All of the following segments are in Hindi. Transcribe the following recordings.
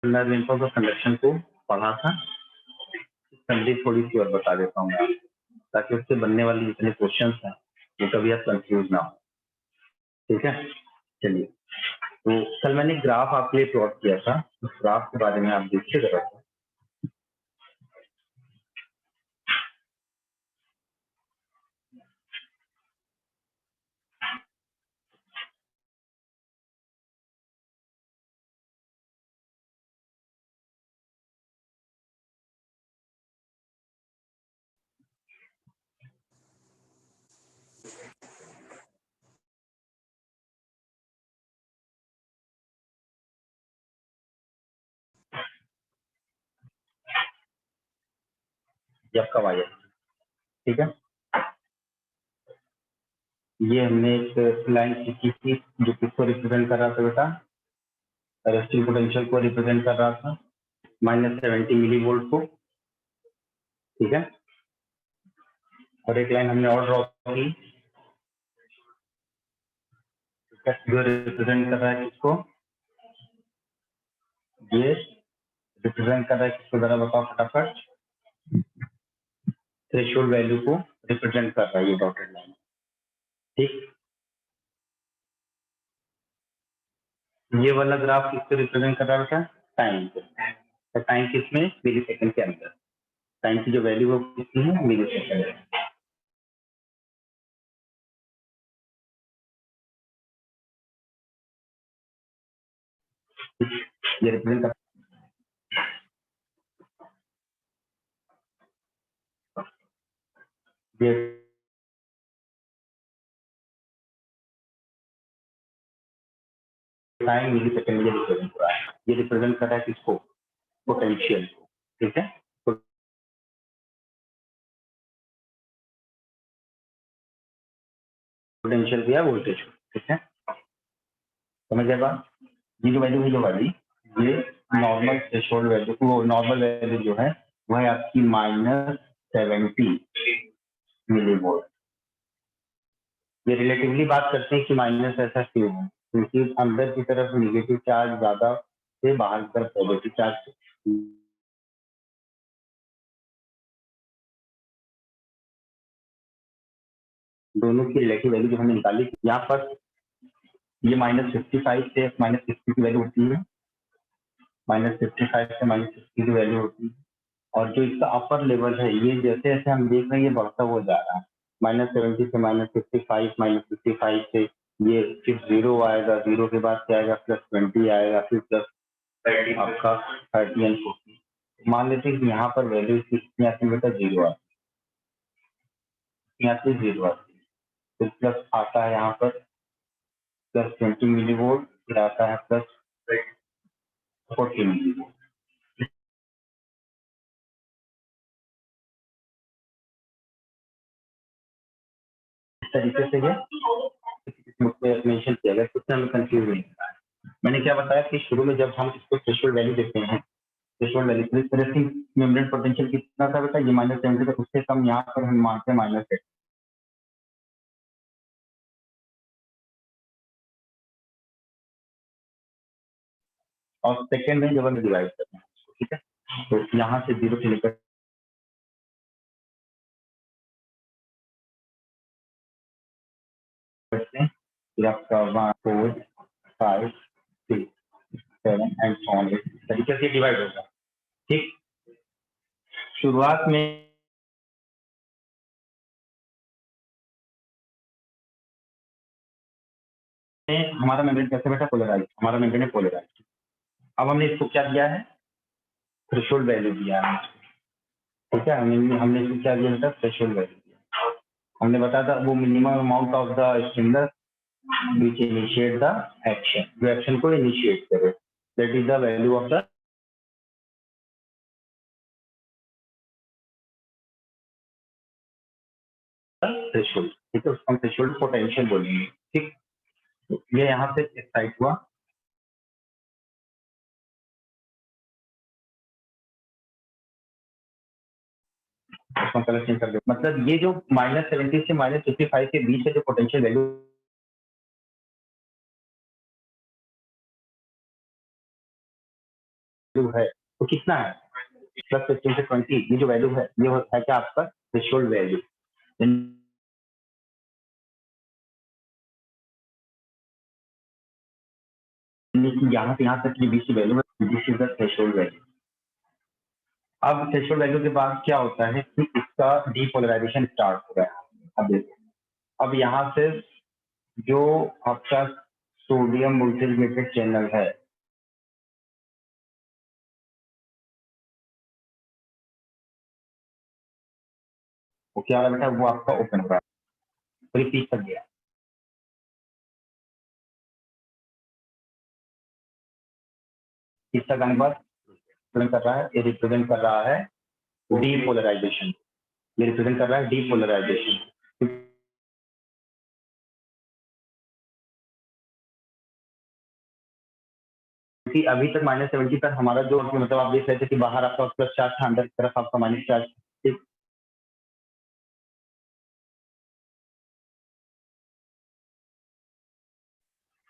रेनफॉल ऑफ कंडक्शन को पढ़ा था, समझी थोड़ी सी और बता देता हूँ मैं, ताकि उससे बनने वाले जितने क्वेश्चंस हैं वो कभी आप कंफ्यूज ना हो। ठीक है, चलिए। तो कल मैंने ग्राफ आपके लिए प्लॉट किया था, उस ग्राफ के बारे में आप देखिए जरा। जब कब आ जाए, ठीक है। ये हमने एक लाइन खींची थी जो किसको रिप्रेजेंट कर रहा था बेटा, रेस्टिंग पोटेंशियल को रिप्रेजेंट कर रहा था, -70 मिली वोल्ट को। ठीक है, और एक लाइन हमने और ड्रॉ की जो रिप्रेजेंट कर रहा है किसको, ये रिप्रेजेंट कर रहा है किसको, जरा बताओ फटाफट। थ्रेशोल्ड वैल्यू को रिप्रेजेंट कर रहा है ये डॉटेड लाइन। ठीक, ये वाला ग्राफ किसको रिप्रेजेंट कर रहा है, टाइम को। तो टाइम किसमें, मिली सेकेंड के अंदर। टाइम की जो वैल्यू है कितनी है, मिली सेकेंड है। ये रिप्रेजेंट ये टाइम मिली सेकेंड में रिप्रेजेंट हो रहा है। ये रिप्रेजेंट कर रहा है किसको, पोटेंशियल को। ठीक है, पोटेंशियल दिया वोल्टेज को। ठीक है, समझ गए बात। ये जो वैल्यू है जो वाली, ये नॉर्मल थ्रेशोल्ड वैल्यू को, नॉर्मल वैल्यू जो है वो है आपकी -70 मिली वोल्ट। ये रिलेटिवली बात करते हैं कि माइनस ऐसा क्यों है, क्योंकि अंदर की तरफ निगेटिव चार्ज ज्यादा से बाहर की तरफ पॉजिटिव चार्ज। दोनों की रिलेटिव वैल्यू जो हमने निकाली यहाँ पर, ये -55 से -60 की वैल्यू होती है, -55 से -60 की वैल्यू होती है। और जो इसका अपर लेवल है, ये जैसे जैसे हम देख रहे हैं ये बढ़ता हुआ जा रहा है, -70 से -55, -55 से ये फिर 0 आएगा, 0 के बाद क्या आएगा, +20 आएगा, फिर प्लस आपका 30 एंड 40। मान लेते हैं कि यहाँ पर वैल्यू कितनी आती है बेटा, 0 आती है, यहाँ से 0 आती है। फिर प्लस आता है यहाँ पर +20 मिली वोल्ट, फिर आता है +40 मिली वोल्ट। इस तरीके से ये मुझसे मेंशन किया गया, उससे हमें कंफ्यूज नहीं होता है। मैंने क्या बताया कि शुरू में जब हम इसको थ्रेशोल्ड वैल्यू देखते हैं, थ्रेशोल्ड वैल्यू तो इस तरह से मेम्ब्रेन पोटेंशियल कितना था बेटा, ये -70 तक, उससे कम यहाँ पर हम मानते हैं -8। और सेकेंड में जब हम डिवाइड करते हैं, ठीक है, तो यहाँ से 0 से लेकर फिर आपका 1, 4, 5, 6, 7 एंड सो ऑन, इस तरीके से डिवाइड होगा। ठीक, शुरुआत में हमारा मेम्ब्रेन कैसे बेटा, पोलराइज, हमारा मेम्ब्रेन है पोलराइज। अब हमने इसको क्या दिया है, थ्रेशोल्ड वैल्यू दिया है। ठीक है, हमने इसको क्या दिया बेटा, थ्रेशोल्ड वैल्यू दिया। हमने बताया था वो minimum amount of the stimulus which initiate the action, जो एक्शन को इनिशिएट करे, that is the value of the threshold. ठीक है, उसको हम थ्रेशोल्ड पोटेंशियल बोलेंगे। ठीक, तो ये यहाँ से एक्साइट हुआ, उसको पहले चेंज कर दे, मतलब ये जो -70 से -55 के बीच है जो पोटेंशियल वैल्यू वैल्यू है तो कितना है +15 से 20, ये जो वैल्यू है ये है क्या आपका थ्रेशोल्ड वैल्यू। यहाँ से यहाँ तक की बीच की वैल्यू है, this is the threshold value. अब थ्रेशोल्ड वैल्यू के बाद क्या होता है कि इसका डीपोलराइजेशन स्टार्ट हो गया। अब देखिए, अब यहाँ से जो आपका सोडियम मल्टीमेटेड चैनल है वो क्या वाला बेटा, वो आपका ओपन हो रहा है, रिपीट कर गया। इसका करने के बाद रिप्रेजेंट कर रहा है, ये रिप्रेजेंट कर रहा है डीपोलराइजेशन, ये रिप्रेजेंट कर रहा है डीपोलराइजेशन। कि अभी तक -70 पर हमारा जो मतलब आप देख रहे थे कि बाहर आपका प्लस चार्ज था, अंदर की तरफ आपका माइनस चार्ज। ठीक,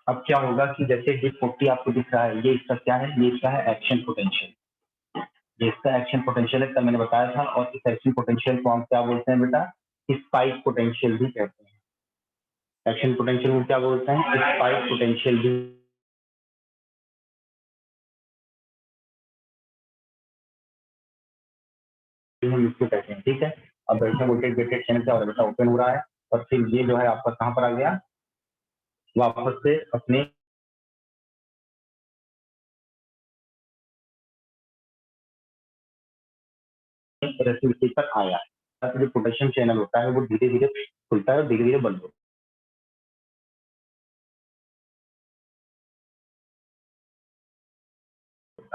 अब क्या होगा कि जैसे कि 40 आपको दिख रहा है, ये इसका क्या है, ये इसका है एक्शन पोटेंशियल, ये इसका एक्शन पोटेंशियल है, कल मैंने बताया था। और इस एक्शन पोटेंशियल को हम क्या बोलते हैं बेटा, स्पाइक पोटेंशियल भी कहते हैं। एक्शन पोटेंशियल को क्या बोलते हैं, स्पाइक पोटेंशियल भी हम इसको कहते हैं। ठीक है, अब ऐसा वोल्टेज गेटेड चैनल क्या हो रहा है बेटा, ओपन हो रहा है और फिर ये जो है आपका कहाँ पर आ गया, वापस से अपने रेसिप्रोसिटी पर आया। जो पोटेशियम चैनल होता है वो धीरे धीरे खुलता है और धीरे धीरे बंद होता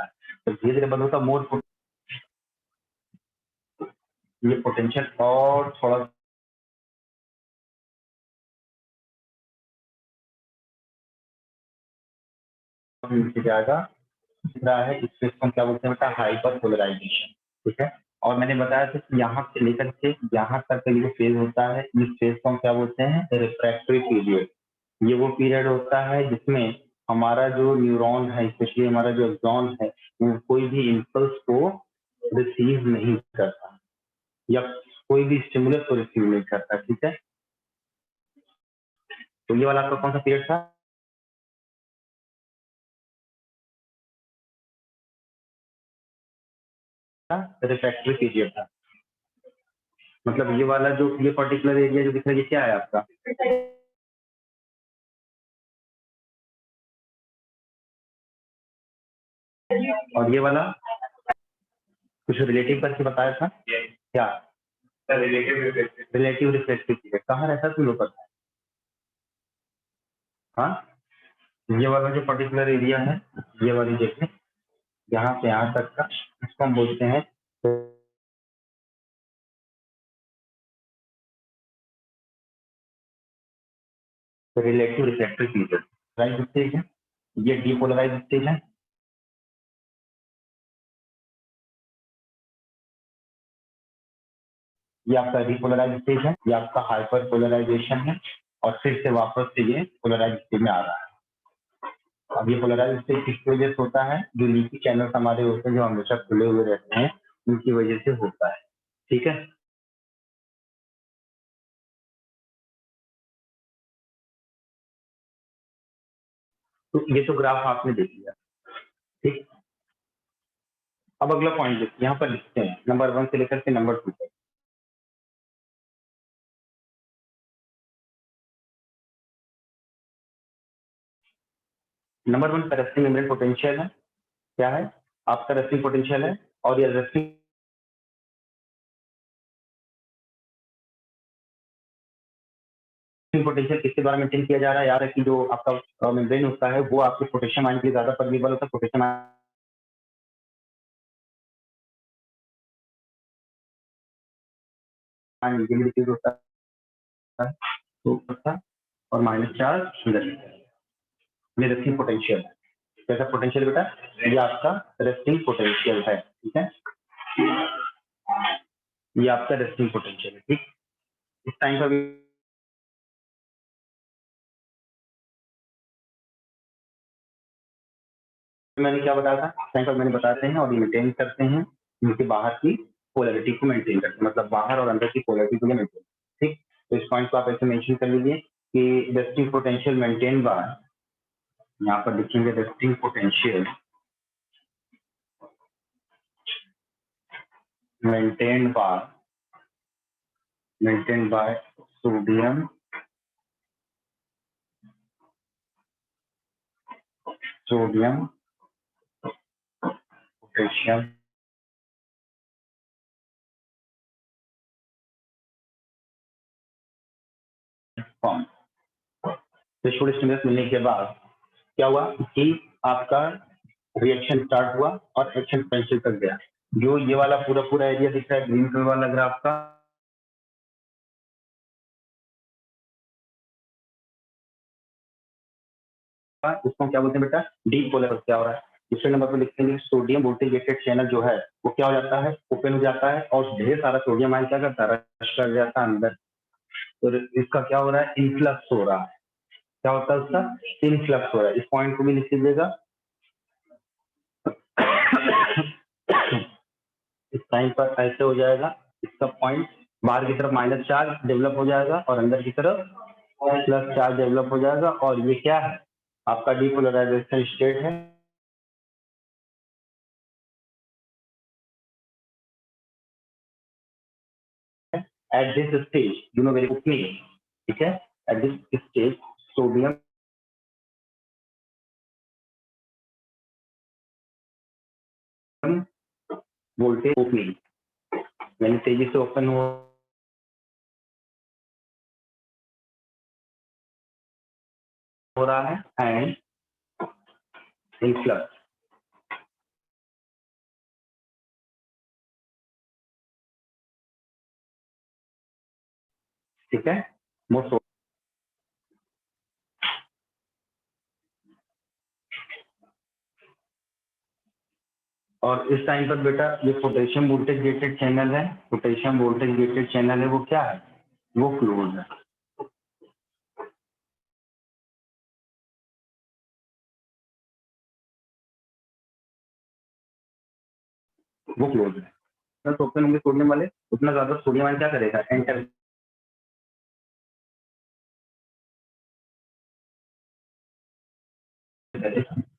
है। तो धीरे धीरे बंद होता है मोर, ये पोटेंशियल और थोड़ा नीचे जाएगा, रहा है इसको हम क्या बोलते हैं बेटा, हाइपर पोलराइजेशन। ठीक है, और मैंने बताया था कि यहाँ से लेकर के यहाँ तक का ये जो फेज होता है, इस फेज को हम क्या बोलते हैं, रिफ्रैक्टरी पीरियड। ये वो पीरियड होता है जिसमें हमारा जो न्यूरॉन है, स्पेशली हमारा जो एक्सॉन है, वो कोई भी इम्पल्स को रिसीव नहीं करता या कोई भी स्टिमुलस को रिसीव नहीं करता। ठीक है, तो ये वाला आपका कौन सा पीरियड था, रिफ्रैक्टरी पीरियड था। मतलब ये वाला जो ये पर्टिकुलर एरिया जो दिख रहा है, ये क्या है आपका, और ये वाला कुछ रिलेटिव करके बताया था क्या, रिलेटिव रिफ्लेक्टिव पीरियड कहाँ रहता है तुम लोग का, हाँ ये वाला जो पर्टिकुलर एरिया है, ये वाली जगह यहाँ से यहाँ तक का, इसको हम बोलते हैं relative reflective period. Right stage है, ये डीपोलराइज स्टेज है, ये आपका रिपोलराइज स्टेज है, ये आपका हाइपर पोलराइजेशन है, और फिर से वापस से ये पोलराइज स्टेज में आ रहा है। अब ये पोलराइज स्टेज किस वजह से होता है, जो लीकी चैनल हमारे होते हैं जो हमेशा खुले हुए रहते हैं, उनकी वजह से होता है। ठीक है, तो ये तो ग्राफ आपने देख लिया। ठीक, अब अगला पॉइंट देखिए, यहाँ पर लिखते हैं नंबर 1 से लेकर के नंबर 2 तक। नंबर 1 का रेस्टिंग मेम्ब्रेन पोटेंशियल है, क्या है आपका रेस्टिंग पोटेंशियल है, और ये रेस्टिंग पोटेंशियल किसके द्वारा मेंटेन किया जा रहा है, याद है कि जो आपका मेम्ब्रेन होता है वो आपके पोटेशियम आयन के ज्यादा परमिएबल होता है, पोटेशियम आयन इजीली डिफ्यूज होता है, तो था और -4 इधर, ये रेस्टिंग पोटेंशियल है। कैसा पोटेंशियल बेटा, ये आपका रेस्टिंग पोटेंशियल है। ठीक है, ये आपका रेस्टिंग पोटेंशियल है। ठीक, इस टाइम पर मैंने क्या बताया था, साइन पर मैंने बताते हैं और ये मेंटेन करते हैं, इनके बाहर की पोलैरिटी को मेंटेन करते हैं, मतलब बाहर और अंदर की पोलैरिटी को मेंटेन। ठीक, तो इस पॉइंट को आप ऐसे मेंशन कर लीजिए कि रेस्टिंग पोटेंशियल मेंटेन बाय, यहाँ पर लिखेंगे resting potential maintain by sodium potassium form. Threshold stimulus मिलने के बाद क्या हुआ कि आपका रिएक्शन स्टार्ट हुआ और एक्शन पोटेंशियल तक गया। जो ये वाला पूरा पूरा एरिया दिख रहा है ग्रीन कलर वाला ग्राफ का, इसको क्या बोलते हैं बेटा, डीपोलर। क्या हो रहा है, दूसरे नंबर पर लिखेंगे सोडियम वोल्टेज गेटेड चैनल जो है वो क्या हो जाता है, ओपन हो जाता है और ढेर सारा सोडियम आयन क्या करता है, रश कर जाता है अंदर। तो इसका क्या हो रहा है, इन्फ्लक्स हो रहा है। क्या होता है उसका, इन्फ्लक्स हो रहा है। इस पॉइंट को भी लिख लीजिएगा। इस टाइम पर ऐसे हो जाएगा, इसका पॉइंट बाहर की तरफ माइनस चार्ज डेवलप हो जाएगा और अंदर की तरफ प्लस चार्ज डेवलप हो जाएगा, और ये क्या है, आपका डीपोलराइजेशन स्टेट है। At this stage you know very okay, ठीक है, at this stage sodium voltage opening, यानी तेजी से ओपन हो रहा है एंड इन्फ्लक्स, ठीक है, मोस्ट। और इस टाइम पर बेटा ये पोटेशियम वोल्टेज गेटेड चैनल है, पोटेशियम वोल्टेज गेटेड चैनल है, वो क्या है, वो क्लोज है। वो क्लोज है, तो ओपन होंगे सोडियम वाले, उतना ज्यादा सोडियम आयन क्या करेगा, एंटर,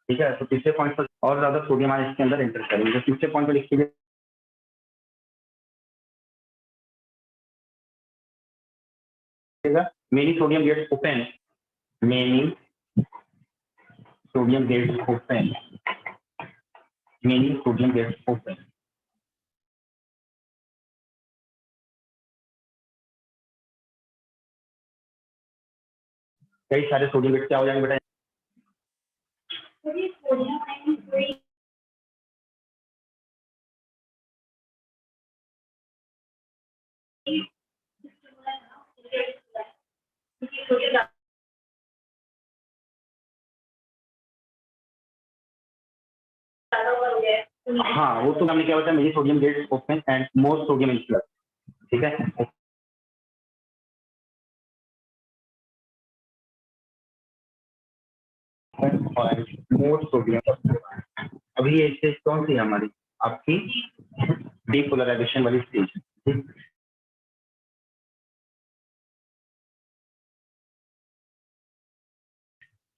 ठीक है। तो तीसरे पॉइंट पर और ज्यादा सोडियम आयन इसके अंदर एंटर करेंगे। तीसरे पॉइंट पर लिखिए many sodium gates open, many sodium gates open, many sodium gates open. कई सारे सोडियम गेट्स क्या हो जाएंगे बेटा, हाँ वो तो हमने क्या बताया, many sodium gates open and more sodium influx, ठीक है। मोर सोडियम, अभी ये स्टेज कौन सी है हमारी, आपकी डीपोलराइजेशन वाली स्टेज, ठीक।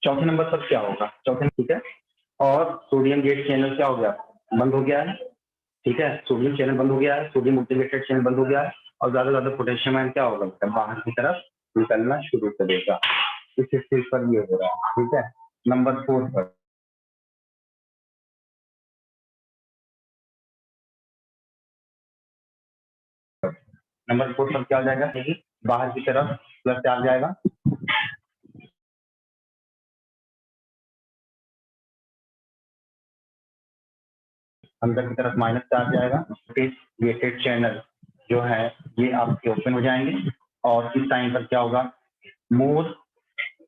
चौथे नंबर पर क्या होगा, चौथे, ठीक है, और सोडियम गेट चैनल क्या हो गया, बंद हो गया है, ठीक है, सोडियम चैनल बंद हो गया है, सोडियम इंटीग्रेटेड चैनल बंद हो गया है, और ज्यादा पोटेशियम आयन क्या होगा, बाहर की तरफ निकलना शुरू करेगा। इस स्टेज पर ये हो रहा है, ठीक है। नंबर 4 पर, नंबर 4 पर क्या हो जाएगा, बाहर की तरफ प्लस चार्ज जाएगा, अंदर की तरफ माइनस चार्ज जाएगा, गेटेड चैनल जो है ये आपके ओपन हो जाएंगे, और इस टाइम पर क्या होगा, मोर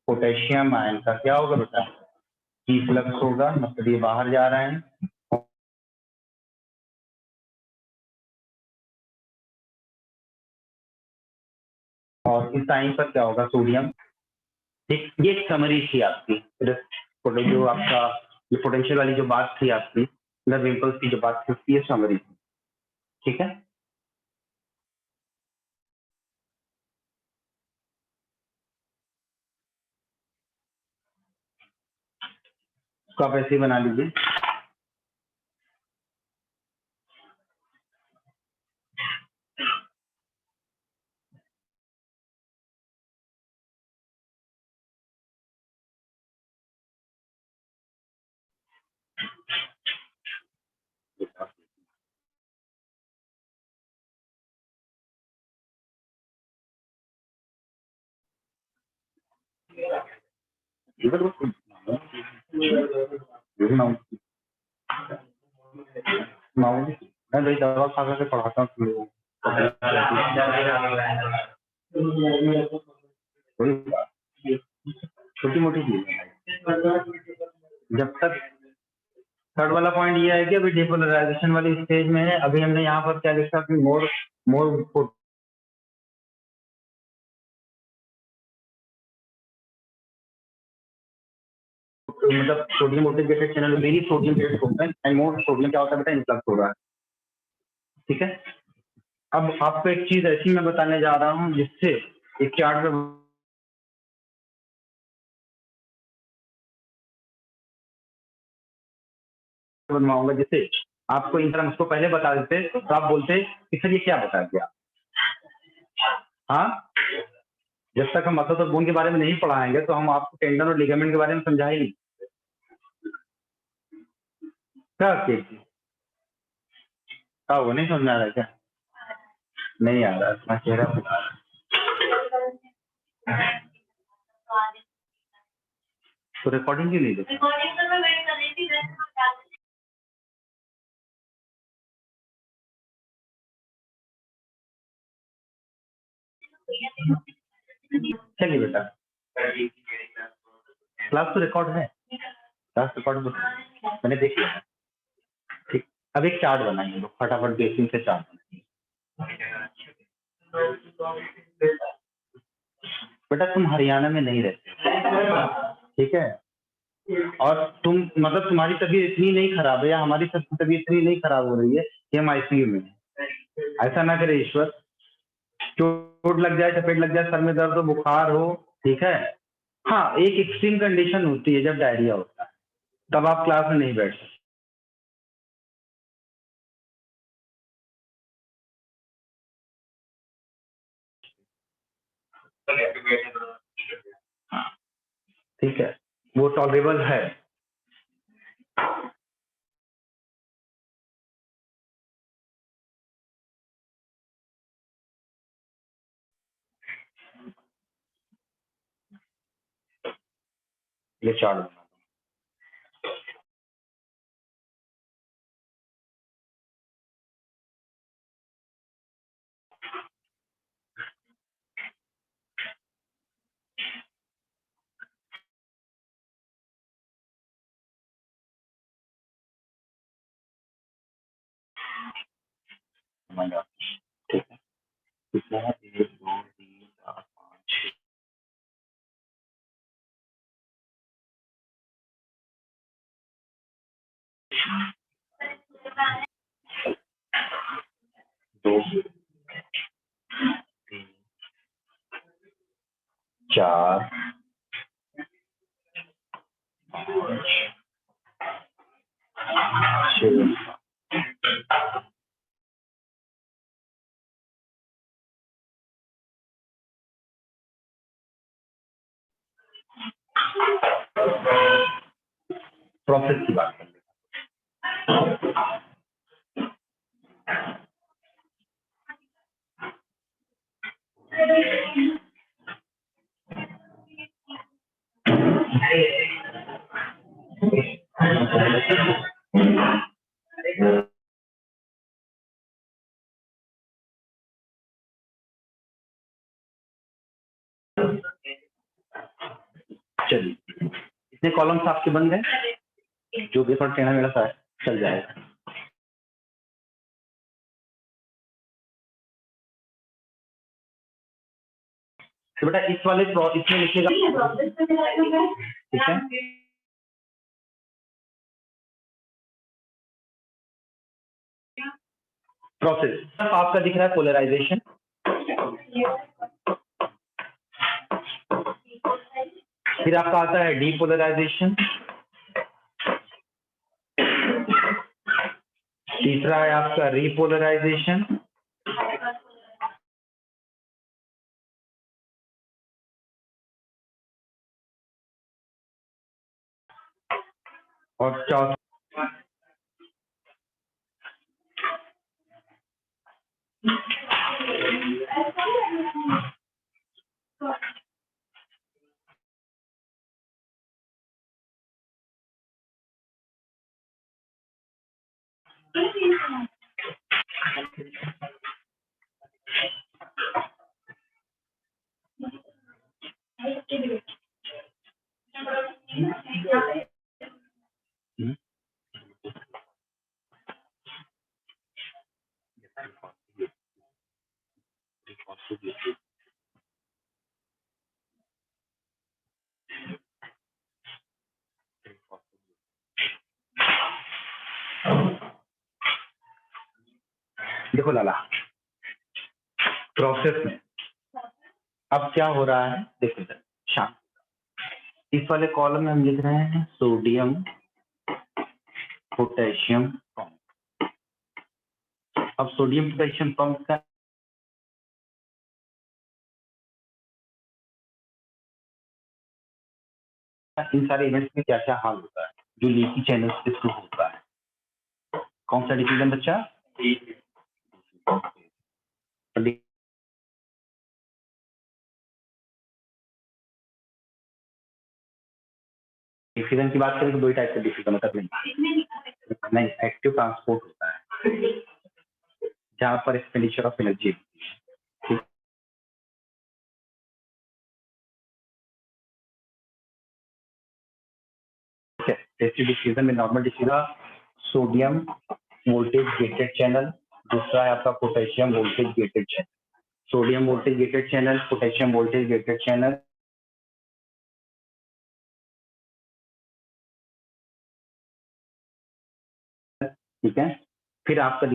पोटेशियम आयन का क्या होगा बेटा, इफ्लक्स होगा, मतलब ये बाहर जा रहे हैं, और इस टाइम पर क्या होगा, सोडियम, ठीक। ये एक समरी थी आपकी, जो आपका ये पोटेंशियल वाली जो बात थी आपकी, नर्व इम्पल्स की जो बात थी उसकी ये समरी थी, ठीक है। तो आप ऐसे ही बना लीजिए। मैं वही दवा खा करके पढ़ाता हूँ लोगों को। छोटी मोटी चीज है। जब तक थर्ड वाला पॉइंट ये है कि अभी डिपोलराइजेशन वाली स्टेज में है। अभी हमने यहाँ पर क्या लिखा कि मोर मतलब sodium motivated channel very sodium based होता है एंड मोर सोडियम क्या होता है बेटा, इन्फ्लक्स हो रहा है, ठीक है। अब आपको एक चीज ऐसी मैं बताने जा रहा हूँ जिससे एक चार्ट में बनवाऊंगा, जिससे आपको इन तरह उसको पहले बता देते तो आप बोलते कि सर ये क्या बता दिया। हाँ, जब तक हम मसल और बोन के बारे में नहीं पढ़ाएंगे तो हम आपको टेंडन और लिगामेंट के बारे में समझाएंगे क्या। क्या वो नहीं समझ में आ रहा है क्या? नहीं आ रहा, अपना चेहरा बता रहा है। तो रिकॉर्डिंग क्यों नहीं देखा? चलिए बेटा, क्लास तो रिकॉर्ड है, क्लास रिकॉर्ड मैंने देख लिया, ठीक। अब एक चार्ट बनाएंगे लोग, फटाफट बेसिक से चार्ट बनाएंगे। बेटा तुम हरियाणा में नहीं रहते, ठीक है, और तुम मतलब तुम्हारी तबीयत इतनी नहीं खराब है या हमारी तबीयत इतनी नहीं खराब हो रही है कि हम आईसीयू में हैं। ऐसा ना करे ईश्वर, चोट लग जाए, चपेट लग जाए, सर में दर्द हो, बुखार हो, ठीक है। हाँ, एक एक्सट्रीम कंडीशन होती है जब डायरिया होता है, तब आप क्लास में नहीं बैठ सकते। ठीक है, वो टॉलरेबल है। ये चार्ट बना दो, ठीक है। कितना है? 1 2 3 4 5 2 3 4 5 6 प्रोसेस की बात कर चलिए, इतने कॉलम्स आपके बन गए, जो भी थोड़ा टेढ़ा मेढ़ा सा है चल जाएगा। तो बेटा इस वाले इसमें लिखिएगा, ठीक है। प्रोसेस आपका दिख रहा है पोलराइजेशन, फिर आपका आता है डीपोलराइजेशन, तीसरा है आपका रीपोलराइजेशन, और चौथा देखो लाला, प्रोसेस में अब क्या हो रहा है देखो इधर शाम, इस वाले कॉलम में हम लिख रहे हैं सोडियम पोटेशियम पंप। अब सोडियम पोटेशियम पंप का इन सारे इवेंट्स में क्या क्या हाल होता है जो लीकी चैनल से शुरू होता है? कौन सा डिसीजन बच्चा? डिसीजन की बात करें तो दो ही टाइप के डिसीजन होता है, नहीं एक्टिव ट्रांसपोर्ट होता है जहाँ पर एक्सपेंडिचर ऑफ एनर्जी, टेस्टिव डिसीजन में नॉर्मल डिसीजन सोडियम वोल्टेज गेटेड चैनल, दूसरा है आपका potassium voltage gated channel. Sodium voltage gated channel, potassium voltage gated channel, ठीक है। फिर आपका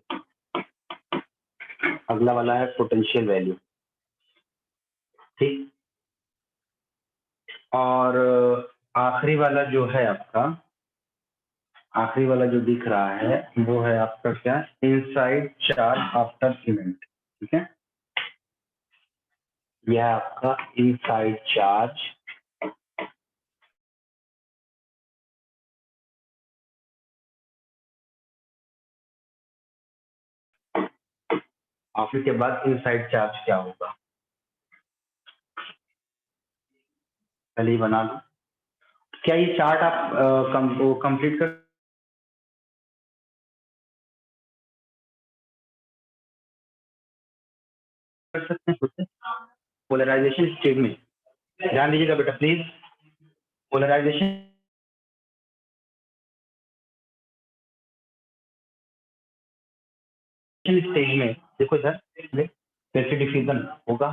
अगला वाला है पोटेंशियल वैल्यू, ठीक। और आखिरी वाला जो है आपका, आखिरी वाला जो दिख रहा है वो है आपका क्या, इनसाइड चार्ज आफ्टर इवेंट, ठीक है। यह है आपका इनसाइड चार्ज आफ्टर के बाद इनसाइड चार्ज क्या होगा पहले ही बना लो। क्या ये चार्ट आप कंप्लीट कर सकते हैं खुद से? पोलराइजेशन स्टेट में ध्यान दीजिएगा बेटा प्लीज, पोलराइजेशन स्टेज में देखो इधर कैसे डिफ्यूजन होगा,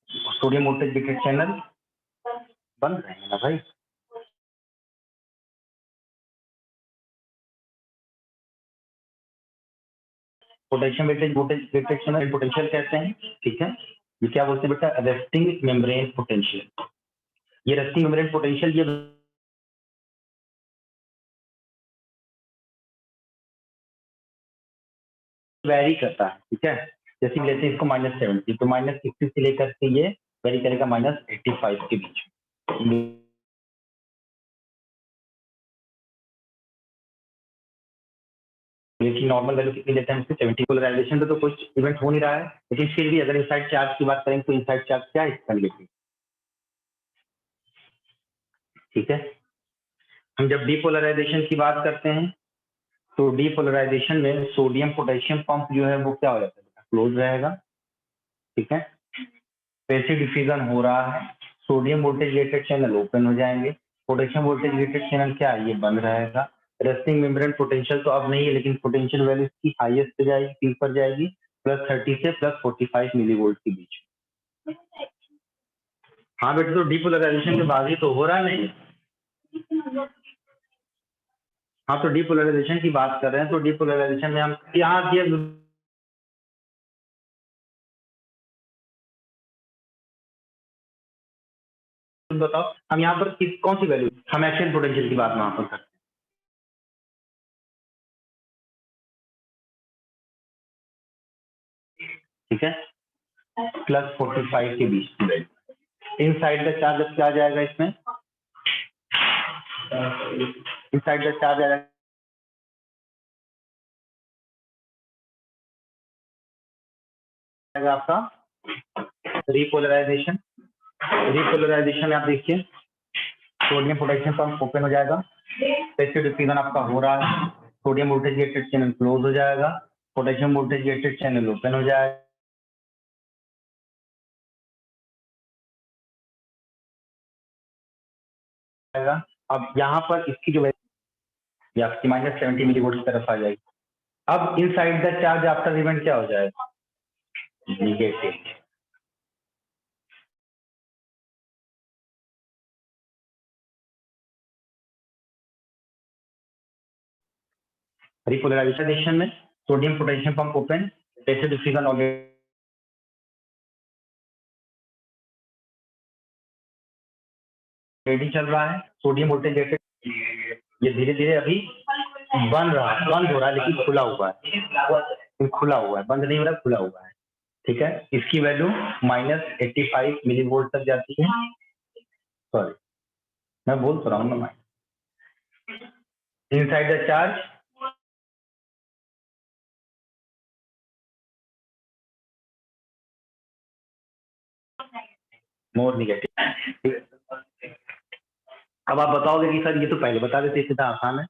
सोडियम वोल्टेज गेटेड चैनल बन रहे हैं ना भाई, potassium voltage gated channel potential कहते हैं, ठीक है। ये क्या बोलते हैं बेटा, रेस्टिंग मेम्ब्रेन पोटेंशियल। ये रेस्टिंग मेम्ब्रेन पोटेंशियल ये वैरी करता है, ठीक है। जैसे लेते हैं इसको -70 तो -60 से लेकर के ये वैरी करेगा -85 के बीच, लेकिन नॉर्मल वैल्यू कितनी लेते हैं, 70। पोलराइजेशन तो कुछ इवेंट हो नहीं रहा है, लेकिन फिर भी अगर इनसाइड चार्ज की बात करें तो इनसाइड चार्ज क्या है इसका नेगेटिव, ठीक है। हम जब डीपोलराइजेशन की बात करते हैं तो डीपोलराइजेशन में सोडियम पोटेशियम पंप जो है वो क्या हो जाता है, क्लोज रहेगा, ठीक है। पैसिव डिफ्यूजन हो रहा है, sodium voltage gated channel open हो जाएंगे, पोटेशियम वोल्टेज गेटेड चैनल क्या है ये बंद रहेगा। रेस्टिंग मेम्ब्रेन पोटेंशियल तो अब नहीं है, लेकिन पोटेंशियल वैल्यू की हाईएस्ट पे जाएगी, पीक पर जाएगी +30 से +45 मिलीवोल्ट के बीच। हाँ बेटे, तो डीपोलराइजेशन के बाद ही तो हो रहा है नहीं, हाँ, तो डीपोलराइजेशन की बात कर रहे हैं, तो डीपोलराइजेशन में हम यहाँ ये बताओ हम यहाँ पर कौन सी वैल्यू, हम एक्शन पोटेंशियल की बात वहां पर करते हैं, ठीक है, +45 के बीच की वैल्यू। इन साइड का चार्ज अब क्या आ जाएगा इसमें, इन साइड का चार्ज आ जाएगा आपका रिपोलराइजेशन। रिपोलराइजेशन में आप देखिए सोडियम पोटेशियम पंप ओपन हो जाएगा, टेस्ट डिफ्यूजन आपका हो रहा है, sodium voltage gated channel close हो जाएगा, potassium voltage gated channel open हो जाएगा। अब यहाँ पर इसकी जो वैल्यू आपकी -70 मिलीवोल्ट की तरफ आ जाएगी। अब inside the charge after event क्या हो जाएगा, निगेटिव। रिपोलराइजेशन में sodium potassium pump open, test diffusion already चल रहा है, सोडियम वोल्टेज गेटेड ये धीरे धीरे अभी बंद हो रहा है, लेकिन खुला हुआ है, खुला हुआ है, बंद नहीं हो रहा, खुला हुआ है, ठीक है। इसकी वैल्यू -85 मिलीवोल्ट तक जाती है। सॉरी, मैं बोल तो रहा हूँ ना, inside the charge more negative. अब आप बताओगे कि सर ये तो पहले बता देते, इतना आसान है।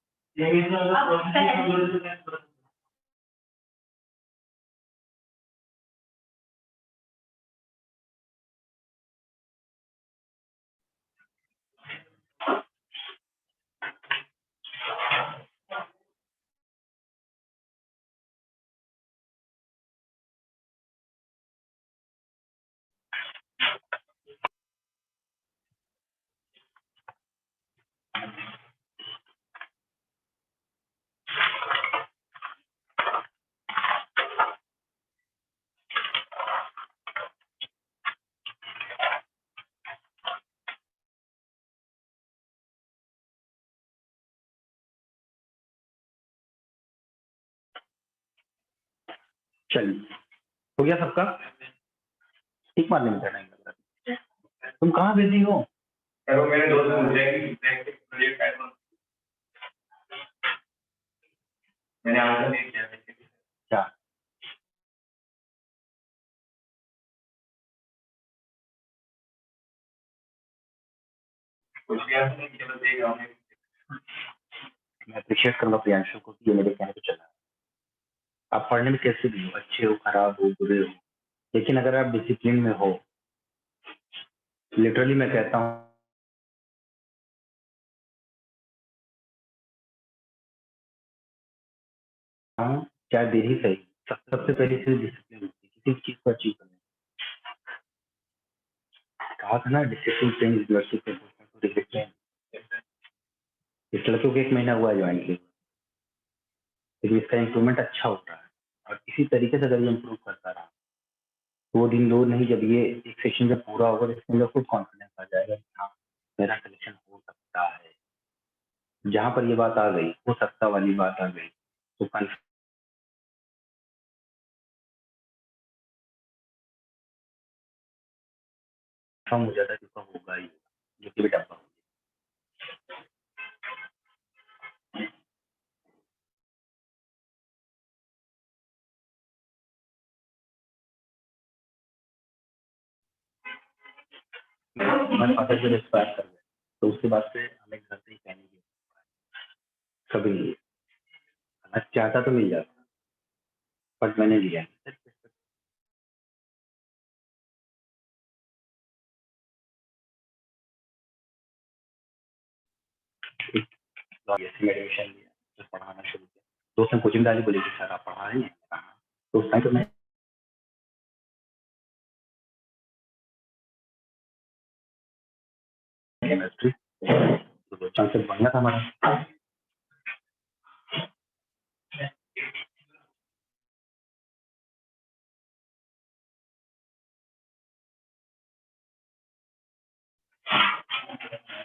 चलिए, हो गया सबका, ठीक मारने में टाइम लग रहा है। तुम कहाँ बिजी हो? मेरे दोस्त पूछ रहे हैं मैंने आंसर नहीं किया क्या? मैं अप्रिशिएट करूंगा प्रियांशु को कि ये मेरे कहने पे चला। आप पढ़ने में कैसे भी हो, अच्छे हो, खराब हो, बुरे हो, लेकिन अगर आप डिसिप्लिन में हो, लिटरली मैं कहता हूँ चाहे देर ही सही, सबसे पहले से डिसिप्लिन होती है किसी चीज को अचीव करने। कहा था ना, डिसिप्लिन डिसिप्लिन। इस लड़के को 1 महीना हुआ ज्वाइन किया, लेकिन इसका इम्प्रूवमेंट अच्छा हो रहा है, और इसी तरीके से अगर ये इम्प्रूव करता रहा, तो वो दिन दूर नहीं जब ये एक सेशन जब पूरा होगा तो इसके अंदर खुद कॉन्फिडेंस आ जाएगा कि हाँ मेरा सिलेक्शन हो सकता है। जहां पर ये बात आ गई, हो सकता वाली बात आ गई, तो कंफर्म हो जाता है कि उसका होगा ही, जो कि डब्बा हो। मैं फादर जब एक्सपायर कर गया तो उसके बाद से हमें घर से ही कहने की कभी नहीं, मैं चाहता तो मिल जाता, बट मैंने लिया एडमिशन लिया, तो पढ़ाना शुरू किया। दोस्त ने कोचिंग डाली, बोली कि सर आप पढ़ा रहे हैं, तो उस टाइम तो मैं केमिस्ट्री, तो चांसेस बढ़िया था हमारा।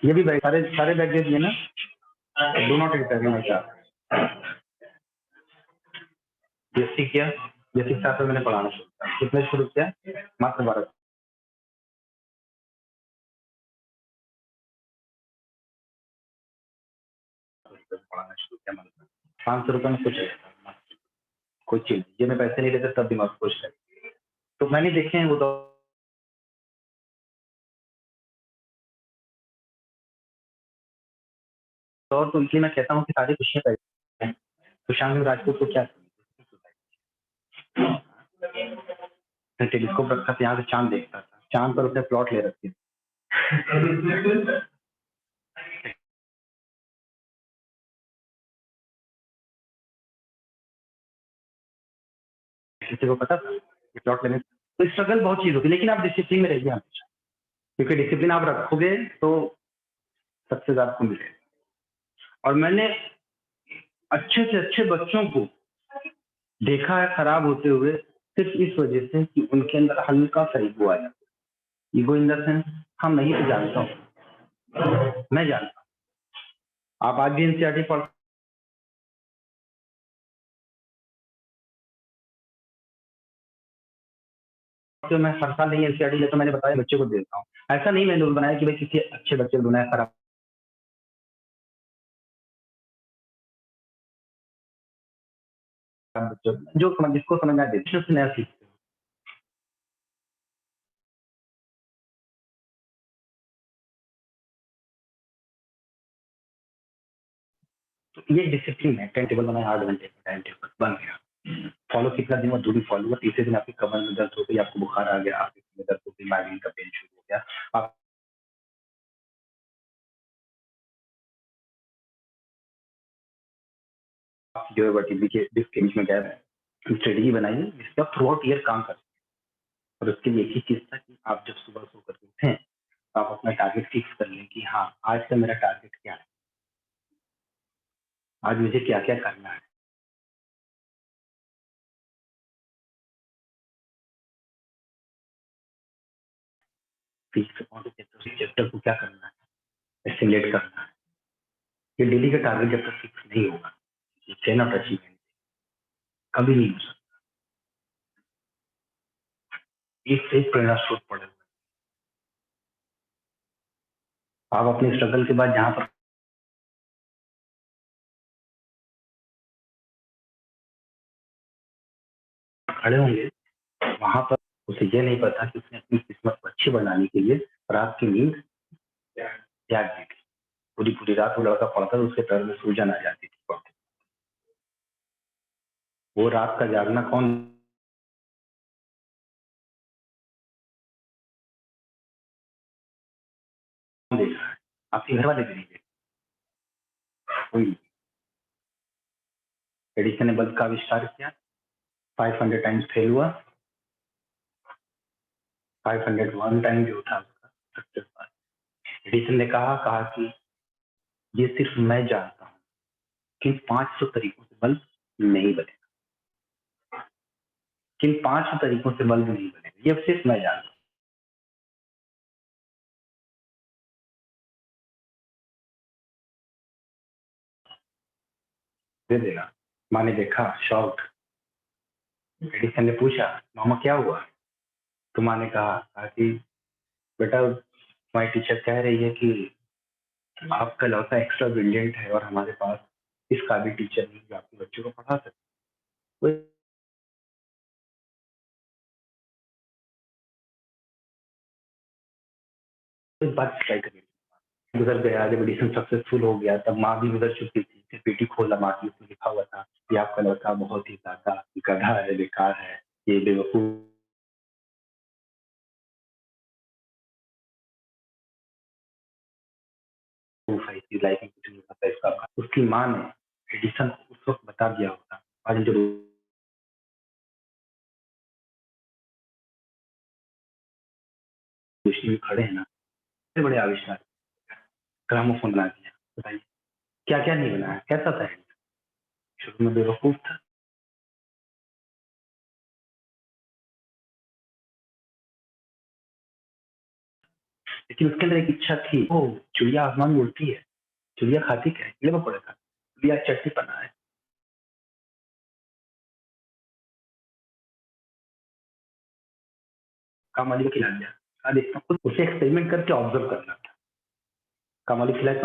ये भी सारे सारे बैग दे दिए ना, डू नॉट इंटरव्यू क्या बेसिक किया, बेसिक साथ में मैंने पढ़ाना शुरू किया। कितने शुरू किया? मात्र 12 पढ़ाना शुरू किया। मतलब 500 रुपये में कुछ कोई चीज, ये मैं पैसे नहीं लेते तब दिमाग खुश है। तो मैंने देखे हैं वो तो, और तो इसलिए मैं कहता हूँ कि सारी खुशियाँ पैसे हैं। तो शाम में राजपूत को क्या टेलीस्कोप रखा था, यहाँ से चांद देखता था, चांद पर उसने प्लॉट ले रखी थी। किसी को पता था कि प्लॉट लेने, तो स्ट्रगल बहुत चीज होती है, लेकिन आप डिसिप्लिन में रहिए हमेशा, क्योंकि डिसिप्लिन आप रखोगे तो सक्सेस आपको मिलेगा। और मैंने अच्छे से अच्छे बच्चों को देखा है खराब होते हुए, सिर्फ इस वजह से कि उनके अंदर हल्का सा ईगो आया। ईगो इन द सेंस, हम नहीं तो जानता हूँ, मैं जानता हूँ। आप आज भी एनसीईआरटी पढ़, तो मैं हर साल नहीं एनसीईआरटी लेता, मैंने बताया बच्चे को देता हूँ। ऐसा नहीं मैंने रूल बनाया कि भाई किसी अच्छे बच्चे को बनाया खराब बच्चों, जो समझ जिसको समझना है से नया सीखते हो। तो ये डिसिप्लिन है। टाइम टेबल बनाया, 8 घंटे का टाइम टेबल बन गया। फॉलो कितना दिन दूरी फॉलो हुआ, तीसरे दिन आपकी कमर में दर्द हो गई, आपको बुखार आ गया, आपके में दर्द हो गई, माइग्रेन का पेन शुरू हो गया, आप जो है वर्टिब्ली के डिस्क के बीच में गैप है। स्ट्रेटजी बनाइए जिससे आप थ्रू आउट ईयर काम कर सकते। और उसके लिए एक ही चीज था कि आप जब सुबह सो करके उठें तो आप अपना टारगेट फिक्स कर लें कि हाँ आज का मेरा टारगेट क्या है, आज मुझे क्या क्या करना है। फिक्स चैप्टर को क्या करना है, एस्टिमेट करना है। ये डेली का टारगेट जब तक फिक्स नहीं होगा, ये कैन नॉट अचीवमेंट कभी नहीं हो सकता। एक प्रेरणा स्रोत पड़े, आप अपने स्ट्रगल के बाद जहां पर खड़े होंगे वहां पर उसे ये नहीं पता कि उसने अपनी किस्मत को अच्छी बनाने के लिए रात की नींद त्याग दी थी। पूरी पूरी रात वो लड़का पढ़ता था, उसके पैर में सूजन आ जाती थी। वो रात का जागना कौन देख रहा है? आपके घर वाले भी नहीं देख कोई। एडिसन ने बल्ब का आविष्कार किया, 500 टाइम्स फेल हुआ, 501 टाइम जो था उसका सक्सेस हुआ। एडिसन ने कहा कि ये सिर्फ मैं जानता हूँ किन 500 तरीकों से बल्ब नहीं बनेगा, किन 500 तरीकों से बल्ब नहीं बनेगा, ये सिर्फ मैं जानता हूँ। दे देगा। माँ ने देखा, शॉक्ड। एडिसन ने पूछा, मामा क्या हुआ? तो माँ ने कहा कि बेटा तुम्हारी टीचर कह रही है कि आपका लड़का एक्स्ट्रा ब्रिलियंट है और हमारे पास इस काबिल टीचर नहीं जो आपके बच्चों को पढ़ा सके। कोई बात ट्राई करिए। गुजर गया, जब एडिशन सक्सेसफुल हो गया तब माँ भी गुजर चुकी थी। फिर पेटी खोला, माँ की उसमें लिखा हुआ था कि आपका लड़का बहुत ही ज्यादा गधा है, बेकार है, ये बेवकूफ है, इसकी लाइफ में कुछ नहीं पता इसका। उसकी माँ ने एडिसन को उस वक्त बता दिया होता, आज जो रोशनी में खड़े हैं ना, बड़े बड़े आविष्कार, ग्रामोफोन बना दिया। बताइए क्या क्या नहीं बनाया, कैसा था? शुरू में बेवकूफ था, लेकिन उसके अंदर एक इच्छा थी, ओ चिड़िया आसमान में उड़ती है, चिड़िया खाती क्या है, कीड़े मकोड़े खाती, चिड़िया चट्टी पना है। काम वाली को खिला दिया, कहा देखता हूँ, उसे एक्सपेरिमेंट करके ऑब्जर्व करना था। काम वाली खिलाए,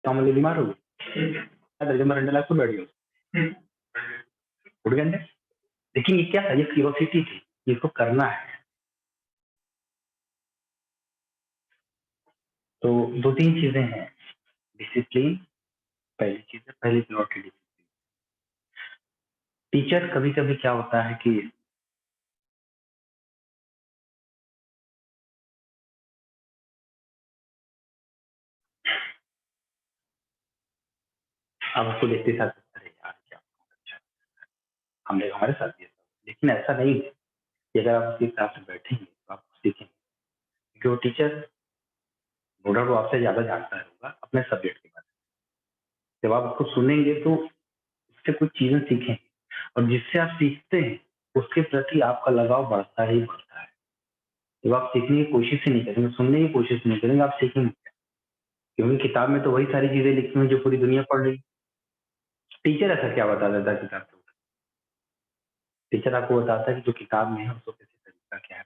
काम वाली बीमार हो गई, दर्जन में अंडे ला के बैठ गई, उड़ गए अंडे। लेकिन ये क्या था, ये क्यूरोसिटी थी, इसको करना है। तो दो तीन चीजें हैं, डिसिप्लिन पहली चीज है, पहली प्रायोरिटी डिसिप्लिन। टीचर कभी कभी क्या होता है कि आप उसको देखते साथ, अरे यार क्या अच्छा, हमने हमारे साथ ये, लेकिन ऐसा नहीं है कि अगर आप उसके साथ बैठेंगे तो आप सीखेंगे, क्योंकि वो टीचर नो डाउट आपसे ज्यादा जानता होगा अपने सब्जेक्ट के बारे में। जब आप उसको सुनेंगे तो उससे कुछ चीजें सीखेंगे, और जिससे आप सीखते हैं उसके प्रति आपका लगाव बढ़ता ही बढ़ता है। जब आप सीखने की कोशिश ही नहीं करेंगे, सुनने की कोशिश नहीं करेंगे, आप सीखेंगे क्या? क्योंकि किताब में तो वही सारी चीजें लिखी हुई जो पूरी दुनिया पढ़ रही। टीचर ऐसा क्या बता देता है किताब से? टीचर आपको बताता है कि जो किताब में है उसको कैसे तरीका क्या है,